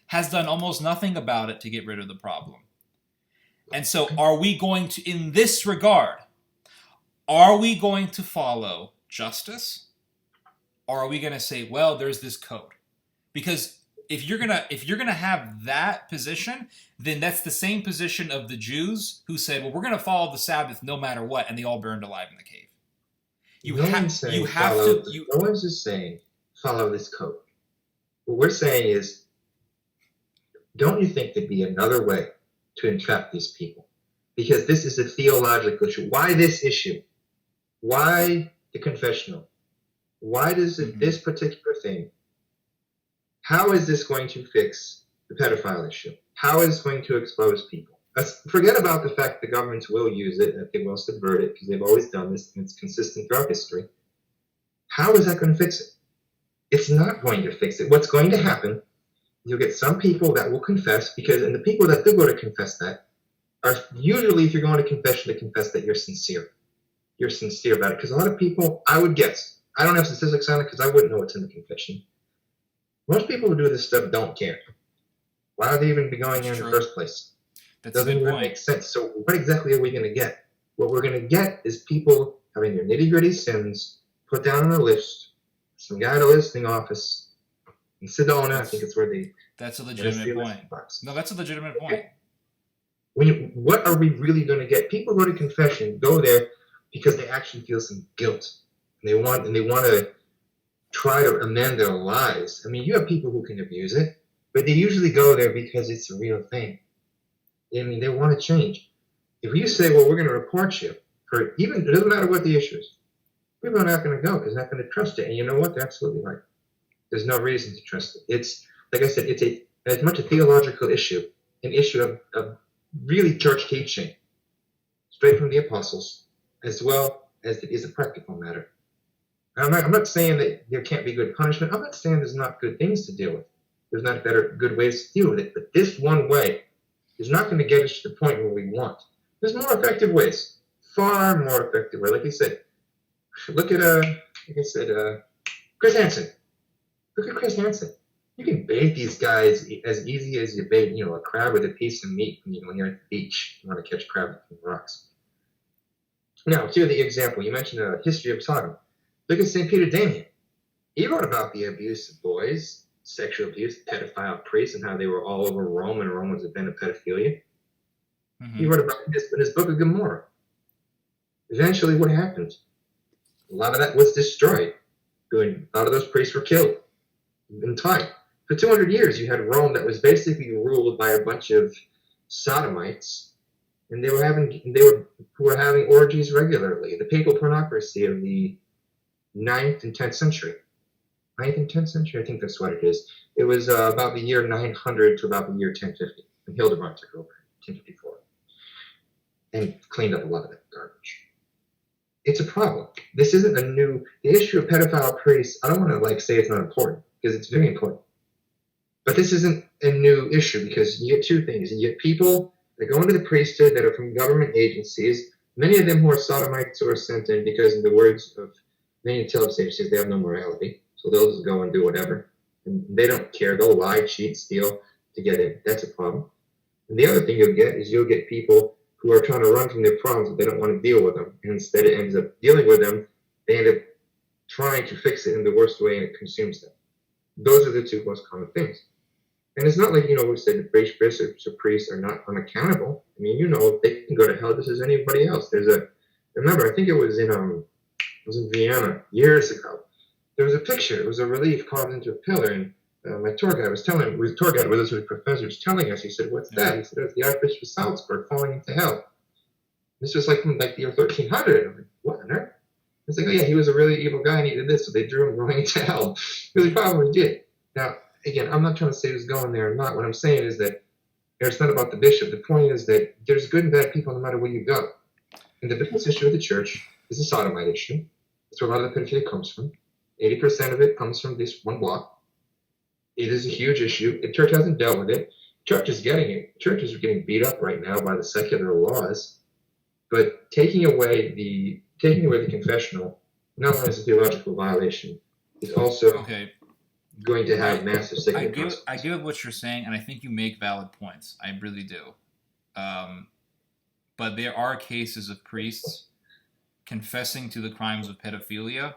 Has done almost nothing about it to get rid of the problem. And so are we going to, in this regard, are we going to follow justice? Or are we going to say, well, there's this code? Because if you're gonna have that position, then that's the same position of the Jews who said, well, we're going to follow the Sabbath no matter what, and they all burned alive in the cave. No one's just saying follow this code. What we're saying is, don't you think there'd be another way to entrap these people? Because this is a theological issue. Why this issue? Why the confessional? Why does this particular thing? How is this going to fix the pedophile issue? How is it going to expose people? Forget about the fact that governments will use it, that they will subvert it, because they've always done this, and it's consistent throughout history. How is that going to fix it? It's not going to fix it. What's going to happen, you'll get some people that will confess, and the people that do go to confess that are usually, if you're going to confession, to confess that you're sincere. You're sincere about it. Because a lot of people, I would guess, I don't have statistics on it because I wouldn't know what's in the confession. Most people who do this stuff don't care. Why would they even be going there in the first place? That doesn't even make sense. So what exactly are we going to get? What we're going to get is people having their nitty-gritty sins put down on a list, some guy at a listing office in Sedona, I think it's where they... That's a legitimate point. No, that's a legitimate point. What are we really going to get? People go to confession, go there because they actually feel some guilt. And they want to try to amend their lives. I mean, you have people who can abuse it, but they usually go there because it's a real thing. I mean, they want to change. If you say, well, we're going to report you, it doesn't matter what the issue is, people are not going to go because they're not going to trust it. And you know what? They're absolutely right. There's no reason to trust it. It's, like I said, it's as much a theological issue, an issue of really church teaching, straight from the apostles, as well as it is a practical matter. I'm not saying that there can't be good punishment. I'm not saying there's not good things to deal with. There's not good ways to deal with it. But this one way is not going to get us to the point where we want. There's more effective ways, far more effective ways. Like I said, look at Chris Hansen. Look at Chris Hansen. You can bait these guys as easy as you bait, a crab with a piece of meat when you're at the beach. You want to catch crab from the rocks. Now, to the example, you mentioned a history of Sodom. Look at St. Peter Damian. He wrote about the abuse of boys, sexual abuse, pedophile priests, and how they were all over Rome, and Rome was a den of pedophilia. Mm-hmm. He wrote about this in his book of Gomorrah. Eventually, what happened? A lot of that was destroyed. A lot of those priests were killed in time. For 200 years, you had Rome that was basically ruled by a bunch of sodomites, and who were having orgies regularly. The papal pornocracy of the 9th and 10th century. 9th and 10th century, I think that's what it is. It was about the year 900 to about the year 1050. And Hildebrand took over in 1054 and cleaned up a lot of that garbage. It's a problem. This isn't the issue of pedophile priests. I don't want to say it's not important, because it's very important. But this isn't a new issue, because you get two things. You get people that go into the priesthood that are from government agencies, many of them who are sodomites or sent in because, in the words of many intelligence agencies, they have no morality. So they'll just go and do whatever. And they don't care. They'll lie, cheat, steal to get in. That's a problem. And the other thing you'll get people who are trying to run from their problems, but they don't want to deal with them. And instead it ends up dealing with them, they end up trying to fix it in the worst way, and it consumes them. Those are the two most common things. And it's not like, we said the bishops or priests are not unaccountable. I mean, they can go to hell just as anybody else. Remember, I think it was in Vienna years ago. There was a picture. It was a relief carved into a pillar, and my tour guide was telling, with us, with professors telling us, he said, "What's that?" He said, "It's the Archbishop of Salzburg falling into hell." This was from the year 1300. I'm like, what on earth? It's like, oh yeah, he was a really evil guy and he did this, so they drew him going into hell. Because he probably did. Now, again, I'm not trying to say who's going there or not. What I'm saying is that it's not about the bishop. The point is that there's good and bad people no matter where you go. And the biggest issue of the church is the sodomite issue. That's where a lot of the pedophilia comes from. 80% of it comes from this one block. It is a huge issue. The church hasn't dealt with it. The church is getting it. Churches are getting beat up right now by the secular laws. But taking away the confessional, not only is a theological violation, is also going to have massive secular consequences. I get what you're saying, and I think you make valid points. I really do. But there are cases of priests confessing to the crimes of pedophilia,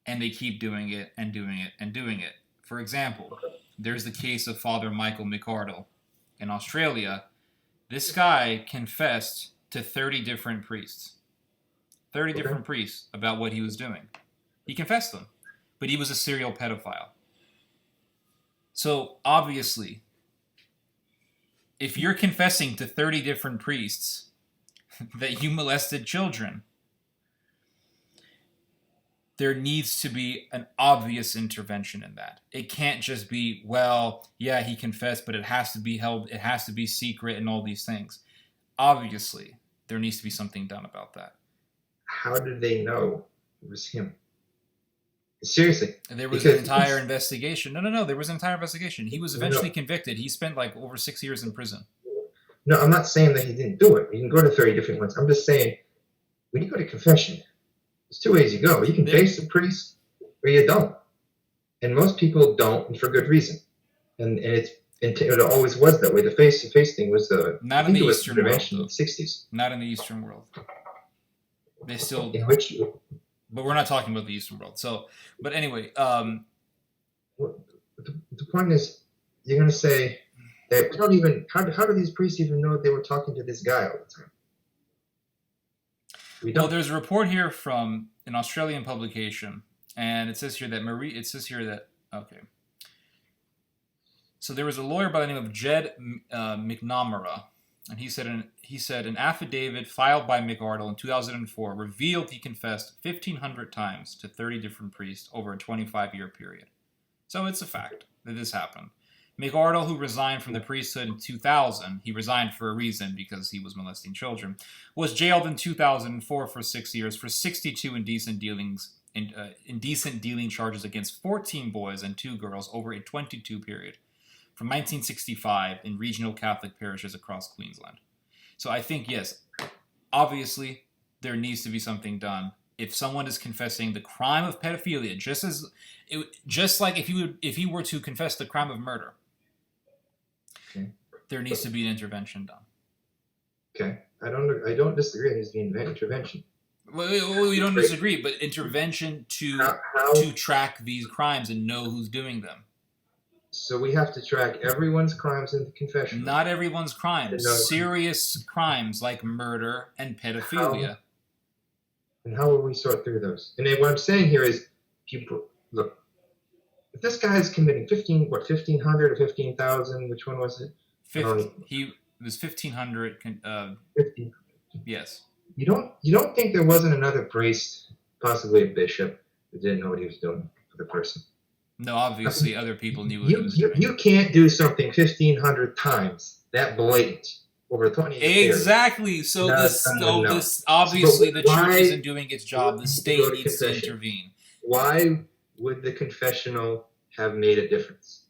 and they keep doing it and doing it and doing it. For example, there's the case of Father Michael McArdle in Australia. This guy confessed to 30 different priests. 30 different priests about what he was doing. He confessed them. But he was a serial pedophile. So, obviously, if you're confessing to 30 different priests that you molested children, there needs to be an obvious intervention in that. It can't just be, well, yeah, he confessed, but it has to be held, it has to be secret and all these things. Obviously, there needs to be something done about that. How did they know it was him? Seriously. There was an entire investigation. No. There was an entire investigation. He was eventually convicted. He spent like over 6 years in prison. No, I'm not saying that he didn't do it. You can go to 30 different ones. I'm just saying, when you go to confession, there's two ways you go. You can face the priest, or you don't. And most people don't, and for good reason. And it always was that way. The face-to-face thing was not in the Eastern world, in the 60s. Not in the Eastern world. They still. In which? But we're not talking about the Eastern world. So, but anyway, the point is, you're going to say that we don't even. How do these priests even know they were talking to this guy all the time? Well, there's a report here from an Australian publication, and it says here that okay. So there was a lawyer by the name of Jed McNamara, and he said an affidavit filed by McArdle in 2004 revealed he confessed 1,500 times to 30 different priests over a 25-year period. So it's a fact that this happened. McArdle, who resigned from the priesthood in 2000, he resigned for a reason because he was molesting children, was jailed in 2004 for 6 years for 62 indecent dealing charges against 14 boys and 2 girls over a 22 period from 1965 in regional Catholic parishes across Queensland. So I think, yes, obviously there needs to be something done. If someone is confessing the crime of pedophilia, just like if you were to confess the crime of murder, okay, there needs to be an intervention done. Okay, I don't disagree. There needs to be an intervention. Well, we don't disagree, but intervention to track these crimes and know who's doing them. So we have to track everyone's crimes in the confession. Not everyone's crimes. Serious crimes like murder and pedophilia. And how will we sort through those? And then what I'm saying here is, look, if this guy is committing 1,500 or 15,000, which one was it? It was 1,500. 15. Yes. You don't think there wasn't another priest, possibly a bishop, who didn't know what he was doing for the person? No, obviously other people knew what he was doing. You can't do something 1,500 times that blatant over 20 years. Exactly. So this obviously the church isn't doing its job. The state needs to intervene. Why would the confessional have made a difference?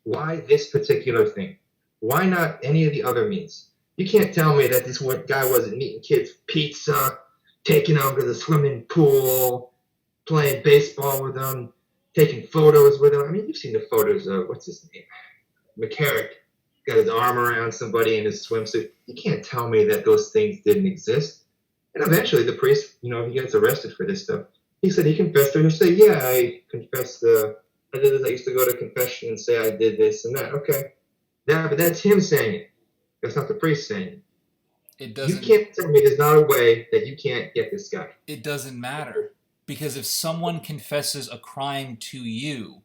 Why this particular thing? Why not any of the other means? You can't tell me that this guy wasn't eating kids' pizza, taking them to the swimming pool, playing baseball with them, taking photos with them. I mean, you've seen the photos of, what's his name? McCarrick. Got his arm around somebody in his swimsuit. You can't tell me that those things didn't exist. And eventually the priest, if he gets arrested for this stuff, he said he confessed, or he'll say, yeah, I confessed, I did this. I used to go to confession and say I did this and that. Okay. Yeah, but that's him saying it. That's not the priest saying it. It doesn't. You can't tell me there's not a way that you can't get this guy. It doesn't matter. Because if someone confesses a crime to you,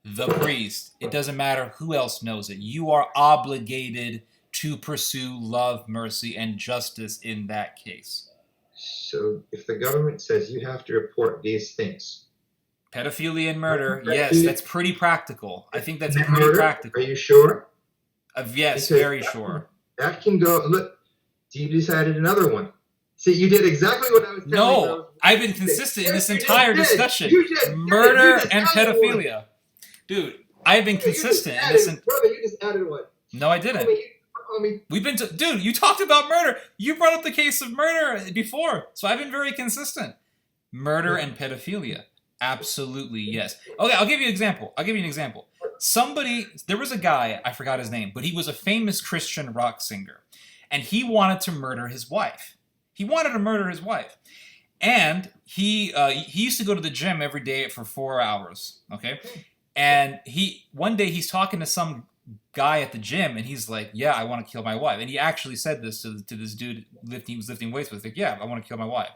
the priest, it doesn't matter who else knows it. You are obligated to pursue love, mercy, and justice in that case. So if the government says you have to report these things. Pedophilia and murder, yes, that's pretty practical. I think that's pretty practical. Are you sure? Yes, very sure. That can go, look, you decided another one. See, you did exactly what I was telling you. No, I've been consistent in this entire discussion. Murder and pedophilia. Dude, I've been consistent in this. Brother, you just added one. No, I didn't. We've been dude, you talked about murder. You brought up the case of murder before. So I've been very consistent. Murder and pedophilia. Absolutely, yes. Okay, I'll give you an example. There was a guy, I forgot his name, but he was a famous Christian rock singer. And he wanted to murder his wife. And he used to go to the gym every day for 4 hours, okay? And one day he's talking to some guy at the gym, and he's like, yeah, I want to kill my wife. And he actually said this to this dude he was lifting weights with, like, yeah, I want to kill my wife.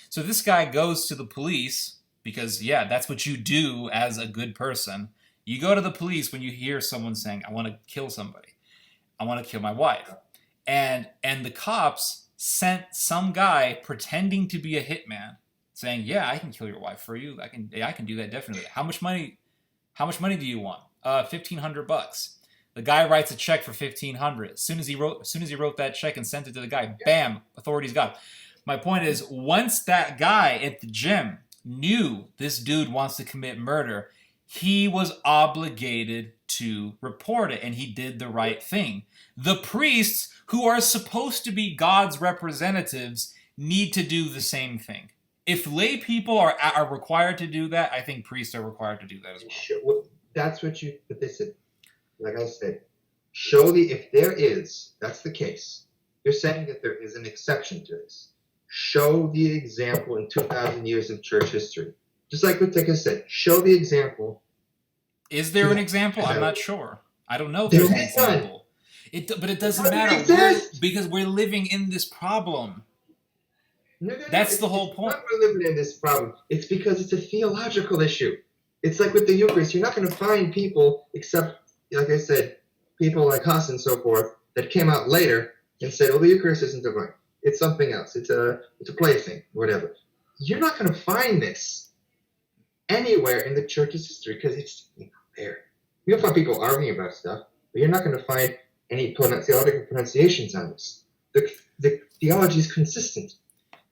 So this guy goes to the police because, yeah, that's what you do as a good person. You go to the police when you hear someone saying, I want to kill somebody. I want to kill my wife. And the cops sent some guy pretending to be a hitman saying, "Yeah, I can kill your wife for you. I can do that definitely. How much money? How much money do you want? $1,500." The guy writes a check for $1,500. As soon as he wrote that check and sent it to the guy, bam, authorities got it. My point is, once that guy at the gym knew this dude wants to commit murder, he was obligated to report it, and he did the right thing. The priests, who are supposed to be God's representatives, need to do the same thing. If lay people are required to do that, I think priests are required to do that as well. Sure. That's what they said. Like I said, if there is, that's the case. You're saying that there is an exception to this. Show the example in 2,000 years of church history. Just like what I said, show the example. Is there an example? I'm not sure. I don't know if there's an example. But it doesn't matter because we're living in this problem. No, That's the whole point. Not we're living in this problem. It's because it's a theological issue. It's like with the Eucharist. You're not going to find people, except, like I said, people like us and so forth, that came out later and said, "Oh, the Eucharist isn't divine. It's something else. It's a plaything, whatever." You're not going to find this anywhere in the church's history because it's not there. You'll find people arguing about stuff, but you're not going to find any theological pronunciations on this. The theology is consistent.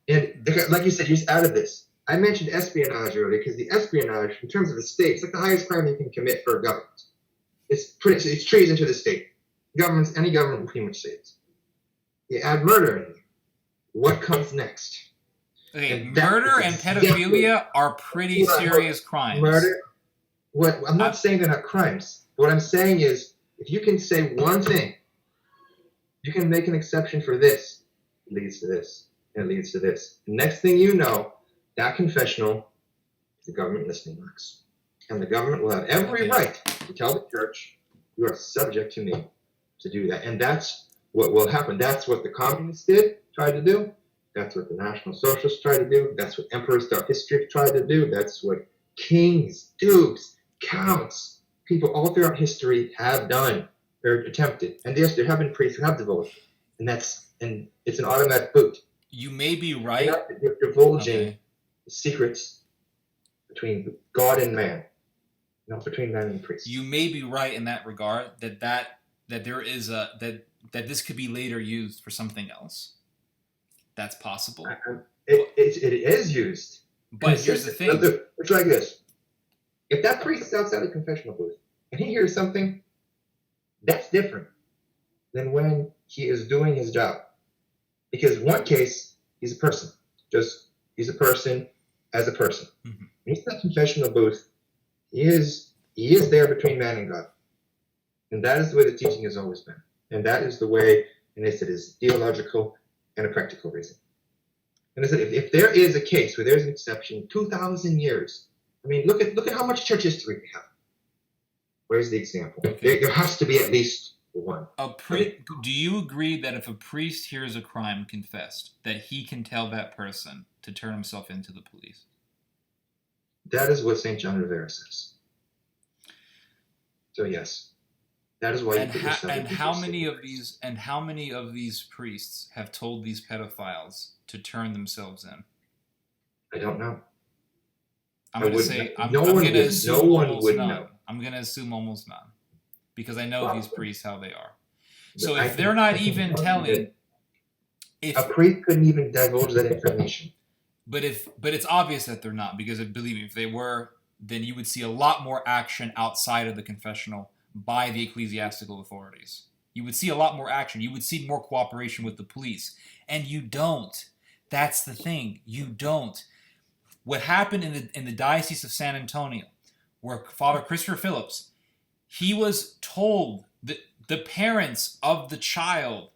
And like you said, you're just out of this. I mentioned espionage earlier because the espionage, in terms of the state, it's like the highest crime you can commit for a government. It's treason to the state. Any government will pretty much say it. You add murder in there. What comes next? Okay, murder and pedophilia are pretty serious crimes. Murder. I'm not saying they're not crimes. What I'm saying is, if you can say one thing, you can make an exception for this. It leads to this. And it leads to this. The next thing you know, that confessional is the government listening box. And the government will have every right to tell the church, "You are subject to me," to do that. And that's what will happen. That's what the communists tried to do. That's what the National Socialists tried to do. That's what emperors throughout history have tried to do. That's what kings, dukes, counts, people all throughout history have done or attempted. And yes, there have been priests who have divulged. And it's an automatic boot. You may be right. You're divulging the secrets between God and man, not between man and priest. You may be right in that regard. That there is that this could be later used for something else. That's possible. It is used. But here's the thing. It's like this. If that priest is outside the confessional booth and he hears something, that's different than when he is doing his job. Because one case, he's a person. He's a person as a person. Mm-hmm. When he's in the confessional booth, he is there between man and God. And that is the way the teaching has always been. And that is the way, and it is theological and a practical reason. And if there is a case where there's an exception, 2,000 years, I mean, look at how much church history we have. Where's the example? Okay. There has to be at least one. Do you agree that if a priest hears a crime confessed, that he can tell that person to turn himself into the police? That is what St. John Rivera says. So yes, that is why. And how many of these priests have told these pedophiles to turn themselves in? I don't know. I'm going to say no one would know. I'm going to assume almost none. Because I know these priests how they are. So if they're not even telling, a priest couldn't even divulge that information. But it's obvious that they're not, because believe me, if they were, then you would see a lot more action outside of the confessional by the ecclesiastical authorities. You would see a lot more action. You would see more cooperation with the police, and you don't. That's the thing. You don't. What happened in the Diocese of San Antonio, where Father Christopher Phillips, he was told that the parents of the child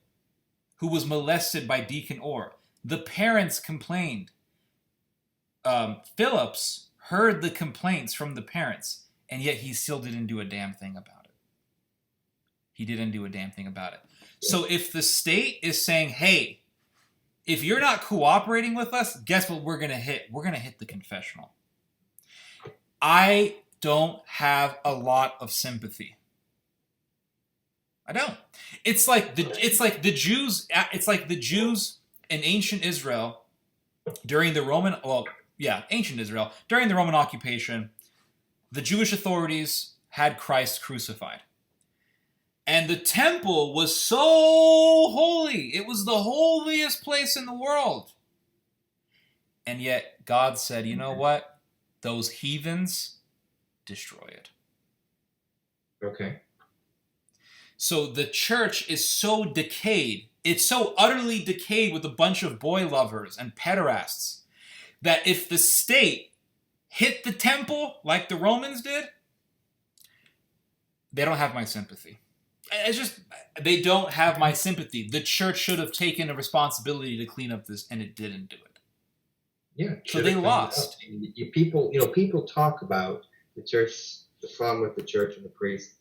who was molested by Deacon Orr, the parents complained. Phillips heard the complaints from the parents, and yet he still didn't do a damn thing about it. He didn't do a damn thing about it. So if the state is saying, "Hey, if you're not cooperating with us, guess what we're going to hit? We're going to hit the confessional." I don't have a lot of sympathy. I don't. It's like the Jews in ancient Israel during the Roman, ancient Israel, during the Roman occupation, the Jewish authorities had Christ crucified. And the temple was so holy. It was the holiest place in the world. And yet God said, you know what? Those heathens, destroy it. Okay. So the church is so decayed. It's so utterly decayed with a bunch of boy lovers and pederasts that if the state hit the temple like the Romans did, they don't have my sympathy. It's just, they don't have my sympathy. The church should have taken a responsibility to clean up this, and it didn't do it. Yeah. So they lost. People talk about the church, the problem with the church and the priest.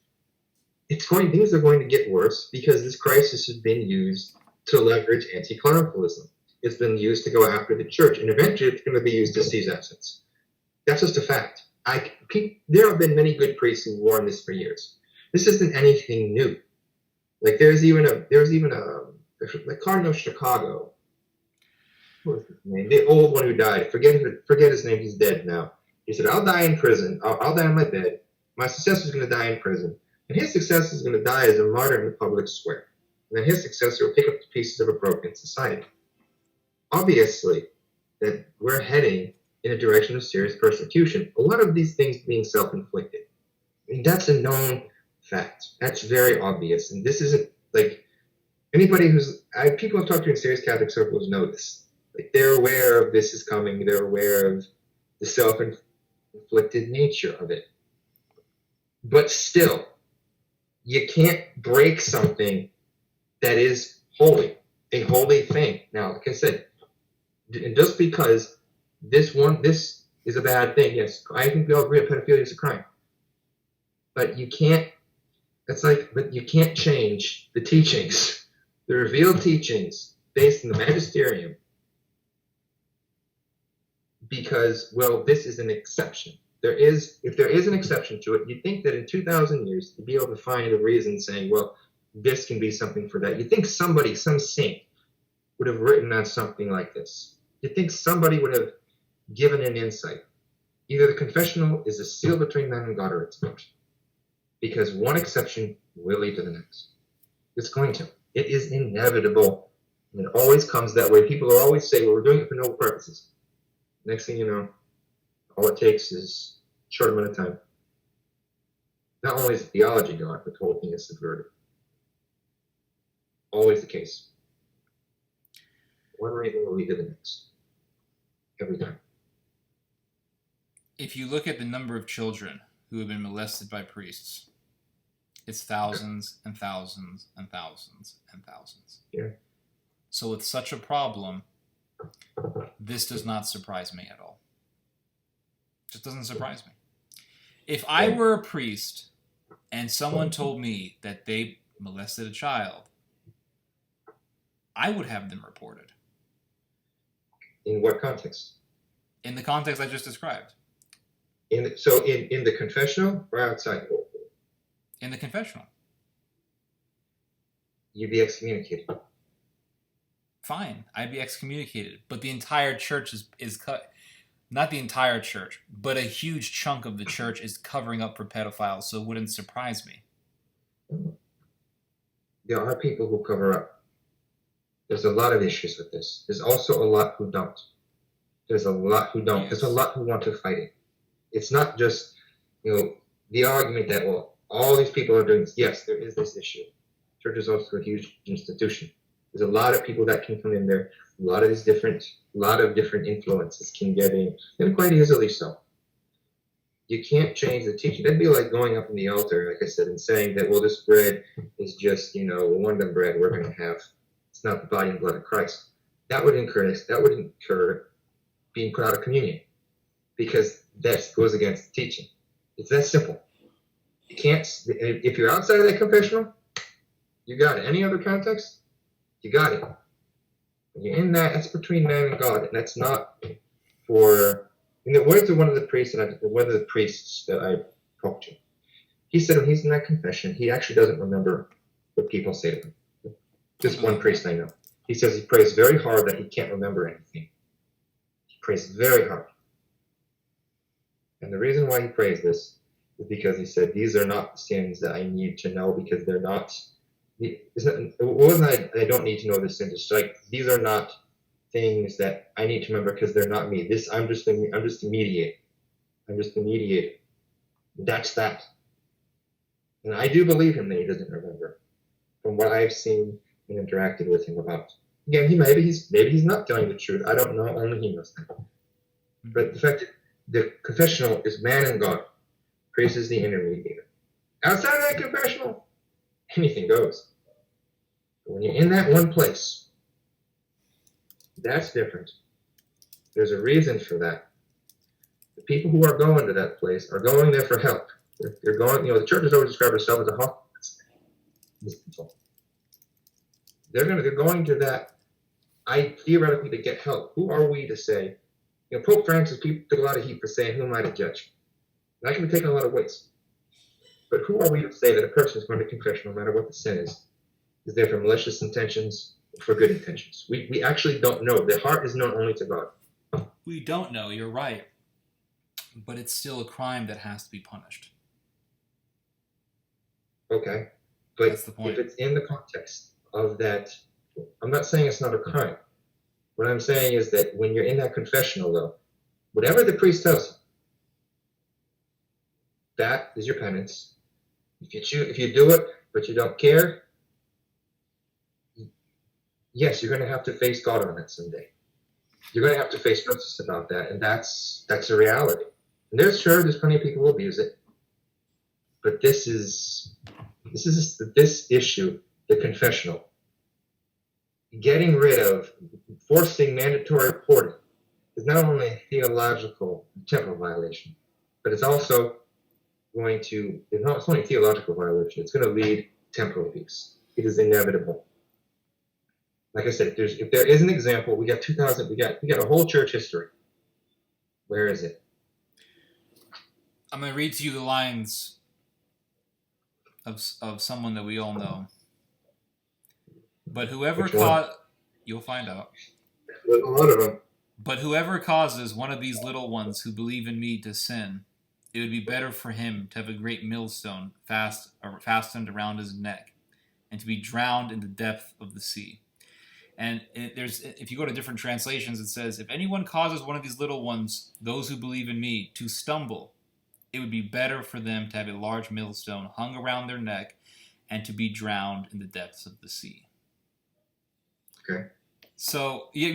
Things are going to get worse because this crisis has been used to leverage anti-clericalism. It's been used to go after the church, and eventually it's going to be used to seize assets. That's just a fact. There have been many good priests who warned this for years. This isn't anything new. Like there's even a Cardinal Chicago. What was his name? The old one who died. Forget his name. He's dead now. He said, "I'll die in prison. I'll die on my bed. My successor's going to die in prison, and his successor is going to die as a martyr in the public square. And then his successor will pick up the pieces of a broken society." Obviously, that we're heading in a direction of serious persecution. A lot of these things being self-inflicted. I mean, that's a known fact. That's very obvious. And this isn't like anybody people I've talked to in serious Catholic circles know this. Like they're aware of this is coming. They're aware of the self-inflicted nature of it. But still, you can't break something that is holy, a holy thing. Now, like I said, just because this is a bad thing, yes, I think we all agree that pedophilia is a crime. But you can't change the teachings, the revealed teachings based in the magisterium because, well, this is an exception. If there is an exception to it, you'd think that in 2,000 years, you'd be able to find a reason saying, well, this can be something for that. You'd think somebody, some saint, would have written on something like this. You'd think somebody would have given an insight. Either the confessional is a seal between man and God or it's not. Because one exception will lead to the next. It's going to. It is inevitable. And it always comes that way. People always say, well, we're doing it for noble purposes. Next thing you know, all it takes is a short amount of time. Not only is the theology gone, but the whole thing is subverted. Always the case. One reason will lead to the next. Every time. If you look at the number of children who have been molested by priests, it's thousands and thousands and thousands and thousands. Yeah. So with such a problem, this does not surprise me at all. It just doesn't surprise me. If I were a priest and someone told me that they molested a child, I would have them reported. In what context? In the context I just described. In the confessional or outside? In the confessional. You'd be excommunicated. Fine, I'd be excommunicated. But the entire church is cut. Not the entire church, but a huge chunk of the church is covering up for pedophiles, so it wouldn't surprise me. There are people who cover up. There's a lot of issues with this. There's also a lot who don't. There's a lot who don't. Yes. There's a lot who want to fight it. It's not just, the argument that, well, all these people are doing this. Yes, there is this issue. Church is also a huge institution. There's a lot of people that can come in there. A lot of different influences can get in, and quite easily so. You can't change the teaching. That'd be like going up in the altar, like I said, and saying that, well, this bread is just, one bread we're going to have. It's not the body and blood of Christ. That would incur being put out of communion, because that goes against the teaching. It's that simple. You can't. If you're outside of that confessional, you got it. Any other context, you got it. When you're in that's between man and God, and that's not for. In the words of one of the priests that I talked to, he said when he's in that confession, he actually doesn't remember what people say to him. Just one priest I know. He says he prays very hard that he can't remember anything. He prays very hard. And the reason why he praised this is because he said, these are not the sins that I need to know because they're not. It wasn't I don't need to know the sins. It's like, these are not things that I need to remember because they're not me. I'm just a mediator. I'm just a mediator. That's that. And I do believe him that he doesn't remember, from what I've seen and interacted with him about. Again, maybe he's not telling the truth. I don't know. Only he knows that. But the fact that the confessional is man and God, priest is the intermediator. Outside of that confessional, anything goes. But when you're in that one place, that's different. There's a reason for that. The people who are going to that place are going there for help. They're going, the church has always described itself as a hospital. They're going to that, theoretically, to get help. Who are we to say? Pope Francis, people took a lot of heat for saying, who am I to judge? And that can be taken a lot of weights. But who are we to say that a person is going to confession, no matter what the sin is there for malicious intentions or for good intentions? We actually don't know. The heart is known only to God. We don't know, you're right. But it's still a crime that has to be punished. Okay. But that's the point. If it's in the context of that, I'm not saying it's not a crime. What I'm saying is that when you're in that confessional, though, whatever the priest tells you, that is your penance. If you do it, but you don't care, yes, you're going to have to face God on it someday. You're going to have to face justice about that, and that's a reality. And there's plenty of people who abuse it, but this issue, the confessional, getting rid of, forcing mandatory reporting is not only a theological temporal violation, but it's also it's only a theological violation, it's going to lead temporal abuse. It is inevitable. Like I said, if there is an example, we got a whole church history. Where is it? I'm going to read to you the lines of someone that we all know. But whoever you'll find out. A lot of them. But whoever causes one of these little ones who believe in me to sin, it would be better for him to have a great millstone fastened around his neck, and to be drowned in the depth of the sea. And if you go to different translations, it says, if anyone causes one of these little ones, those who believe in me, to stumble, it would be better for them to have a large millstone hung around their neck and to be drowned in the depths of the sea. Okay. So you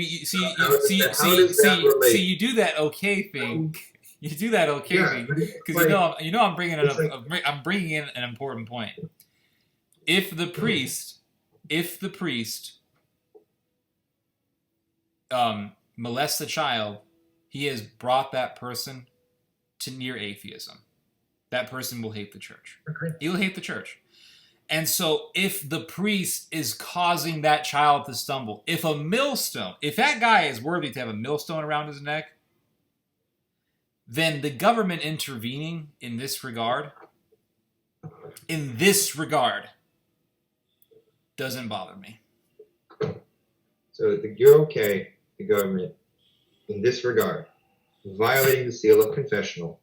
do that okay thing. You do that okay thing because I'm bringing I'm bringing in an important point. If the priest molests a child, he has brought that person to near atheism. That person will hate the church. Okay. He will hate the church. And so if the priest is causing that child to stumble, if that guy is worthy to have a millstone around his neck, then the government intervening in this regard doesn't bother me. So you're okay, the government, in this regard, violating the seal of confessional,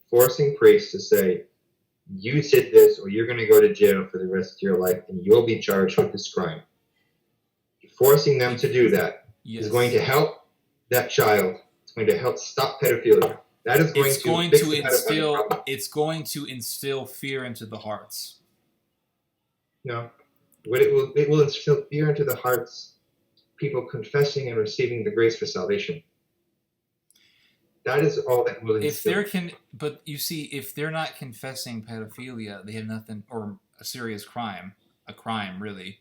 forcing priests to say, you did this or you're going to go to jail for the rest of your life and you'll be charged with this crime. Forcing them to do that is going to help that child. It's going to help stop pedophilia. That is going it's going to instill fear into the hearts. No. It will instill fear into the hearts, people confessing and receiving the grace for salvation. That is all that will instill. But you see, if they're not confessing pedophilia, they have nothing, or a serious crime, really,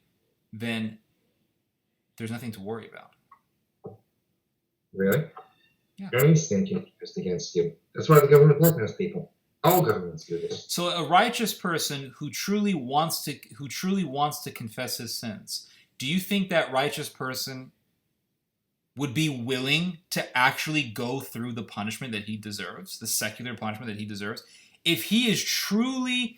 then there's nothing to worry about. Really? Yeah. Any sin can be used against you. That's why the government blackmails people. All governments do this. So a righteous person who truly wants to confess his sins, do you think that righteous person would be willing to actually go through the punishment that he deserves, the secular punishment that he deserves, if he has truly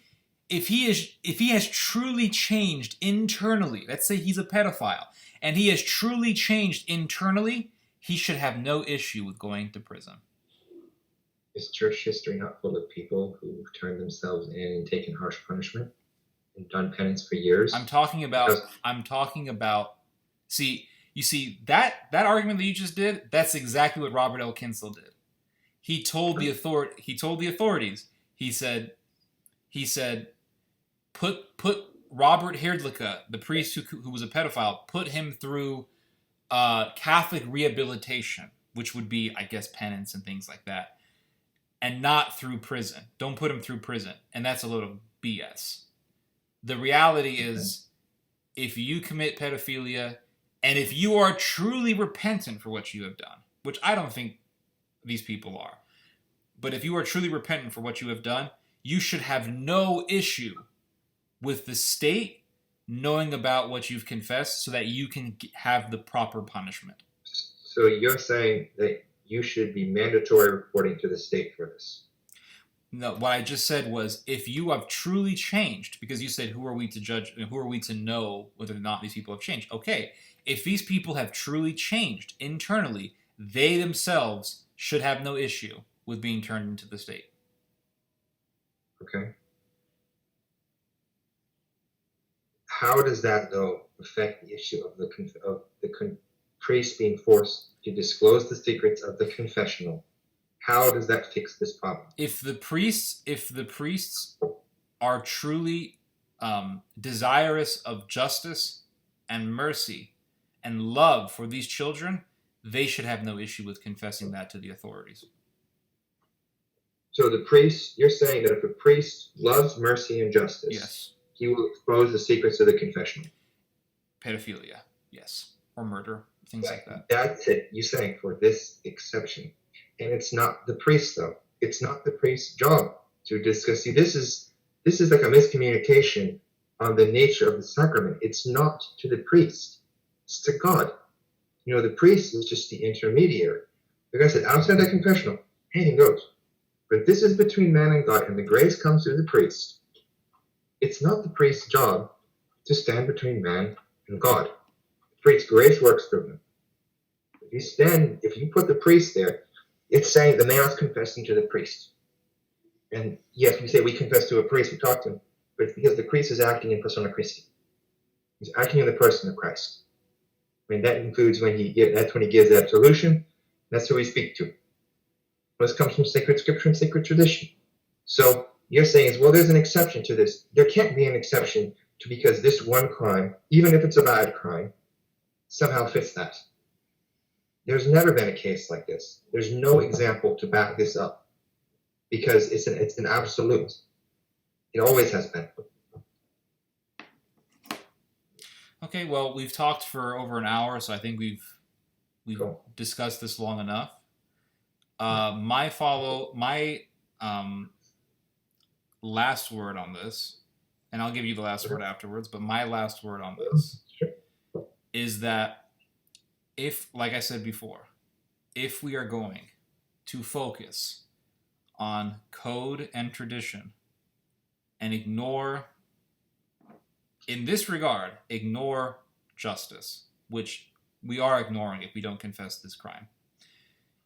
changed internally? Let's say he's a pedophile and he has truly changed internally, he should have no issue with going to prison. Is church history not full of people who've turned themselves in and taken harsh punishment and done penance for years? I'm talking about. See, you see that argument that you just did. That's exactly what Robert L. Kinsella did. He told the authorities. He said, put Robert Herdlicka, the priest who was a pedophile, put him through Catholic rehabilitation, which would be, I guess, penance and things like that, and not through prison. Don't put him through prison. And that's a load of BS. The reality is, if you commit pedophilia, and if you are truly repentant for what you have done, which I don't think these people are, but if you are truly repentant for what you have done, you should have no issue with the state knowing about what you've confessed so that you can have the proper punishment. So you're saying that you should be mandatory reporting to the state for this? No, what I just said was, if you have truly changed, because you said, who are we to judge, who are we to know whether or not these people have changed? Okay, if these people have truly changed internally, they themselves should have no issue with being turned into the state. Okay. How does that, though, affect the issue of the priest being forced to disclose the secrets of the confessional? How does that fix this problem? If the priests are truly desirous of justice and mercy and love for these children, they should have no issue with confessing that to the authorities. So the priest, you're saying that if a priest loves mercy and justice, yes, he will expose the secrets of the confessional. Pedophilia, yes, or murder, things like that. That's it. You're saying for this exception. And it's not the priest, though. It's not the priest's job to discuss. See, this is like a miscommunication on the nature of the sacrament. It's not to the priest. It's to God. You know, the priest is just the intermediary. Like I said, outside that confessional, anything goes. But this is between man and God, and the grace comes through the priest. It's not the priest's job to stand between man and God. The priest's grace works through him. If you put the priest there, it's saying the man is confessing to the priest. And yes, we say we confess to a priest, we talk to him, but it's because the priest is acting in persona Christi. He's acting in the person of Christ. I mean, that includes that's when he gives absolution. That's who we speak to. This comes from sacred scripture and sacred tradition. So you're saying, well, there's an exception to this. There can't be an exception to because this one crime, even if it's a bad crime, somehow fits that. There's never been a case like this. There's no example to back this up because it's an absolute. It always has been. Okay, well, we've talked for over an hour, so I think we've Cool. discussed this long enough. My last word on this, and I'll give you the last word afterwards, but my last word on this is that if, like I said before, if we are going to focus on code and tradition and ignore justice, which we are ignoring if we don't confess this crime,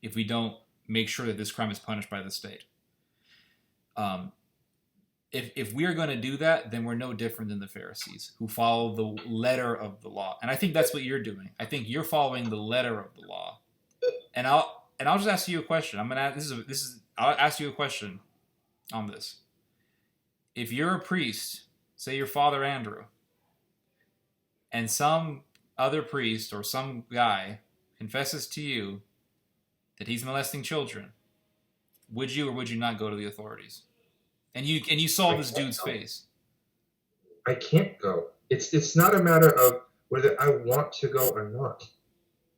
if we don't make sure that this crime is punished by the state. If we are going to do that, then we're no different than the Pharisees who follow the letter of the law. And I think that's what you're doing. I think you're following the letter of the law. And I'll just ask you a question. I'll ask you a question on this. If you're a priest, say you're Father Andrew, and some other priest or some guy confesses to you that he's molesting children, would you or would you not go to the authorities? And you saw this dude's face. I can't go. It's not a matter of whether I want to go or not.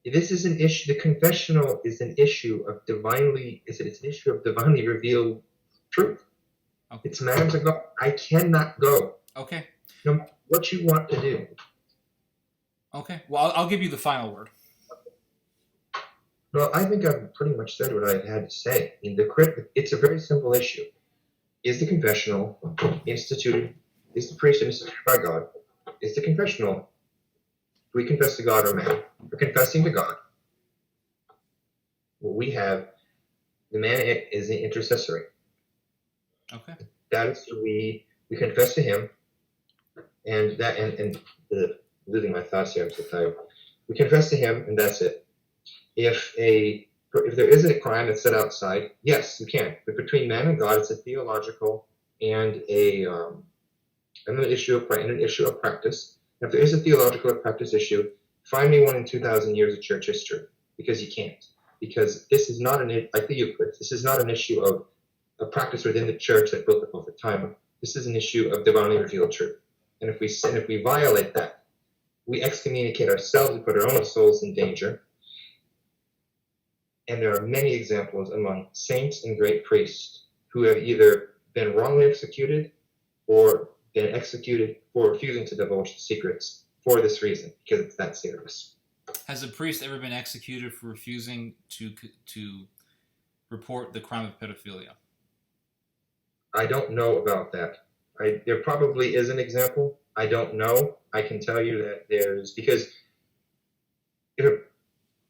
This is an issue. The confessional is an issue of it's an issue of divinely revealed truth. Okay. It's man to go. I cannot go. Okay. No matter what you want to do. Okay. Well, I'll give you the final word. Well, I think I've pretty much said what I had to say. It's a very simple issue. Is the confessional instituted? Is the priest instituted by God? Is the confessional? Do we confess to God or man? We're confessing to God. Well, we have The man is intercessory. Okay. That is, we confess to him, and losing my thoughts here, I'm so tired. We confess to him, and that's it. If there is a crime that's set outside, yes, you can. But between man and God, it's a theological and an issue of practice. And if there is a theological or practice issue, find me one in 2,000 years of church history, because you can't. Because this is not like the Eucharist. This is not an issue of a practice within the church that built up over time. This is an issue of divinely revealed truth. And if we violate that, we excommunicate ourselves, we put our own souls in danger. And there are many examples among saints and great priests who have either been wrongly executed or been executed for refusing to divulge the secrets for this reason, because it's that serious. Has a priest ever been executed for refusing to report the crime of pedophilia? I don't know about that. There probably is an example. I don't know. I can tell you that because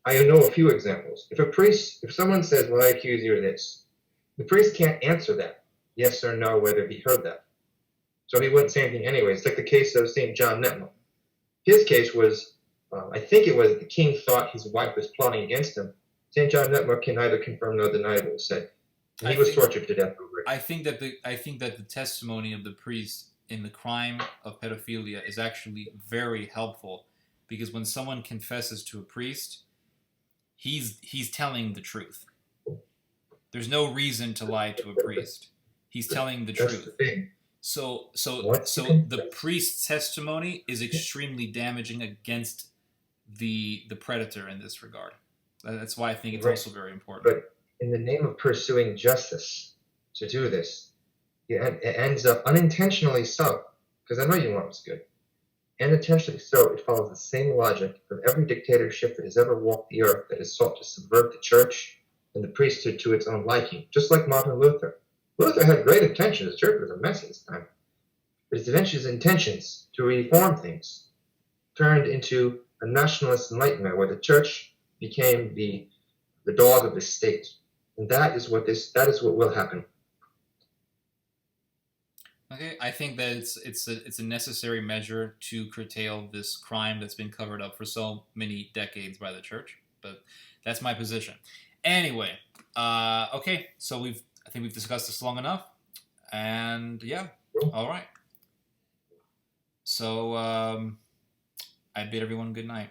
I know a few examples. If someone says, well, I accuse you of this, the priest can't answer that, yes or no, whether he heard that. So he wouldn't say anything anyway. It's like the case of St. John Netmel. His case was, I think it was the king thought his wife was plotting against him. St. John Netmel can neither confirm nor deny what was said. And he was tortured to death over it. I think that the testimony of the priest in the crime of pedophilia is actually very helpful, because when someone confesses to a priest, he's telling the truth. There's no reason to lie to a priest. He's telling the truth. The thing. So the priest's testimony is extremely damaging against the predator in this regard. That's why I think it's also very important. But in the name of pursuing justice to do this, it ends up unintentionally so, because I know you want what's good. Unintentionally so, it follows the same logic of every dictatorship that has ever walked the earth that has sought to subvert the church and the priesthood to its own liking, just like Martin Luther. Luther had great intentions. The church was a mess at this time. But his intentions to reform things turned into a nationalist nightmare where the church became the dog of the state. And that is what will happen. Okay, I think that it's a necessary measure to curtail this crime that's been covered up for so many decades by the church. But that's my position. Anyway, okay, so I think we've discussed this long enough, and yeah, all right. So I bid everyone good night.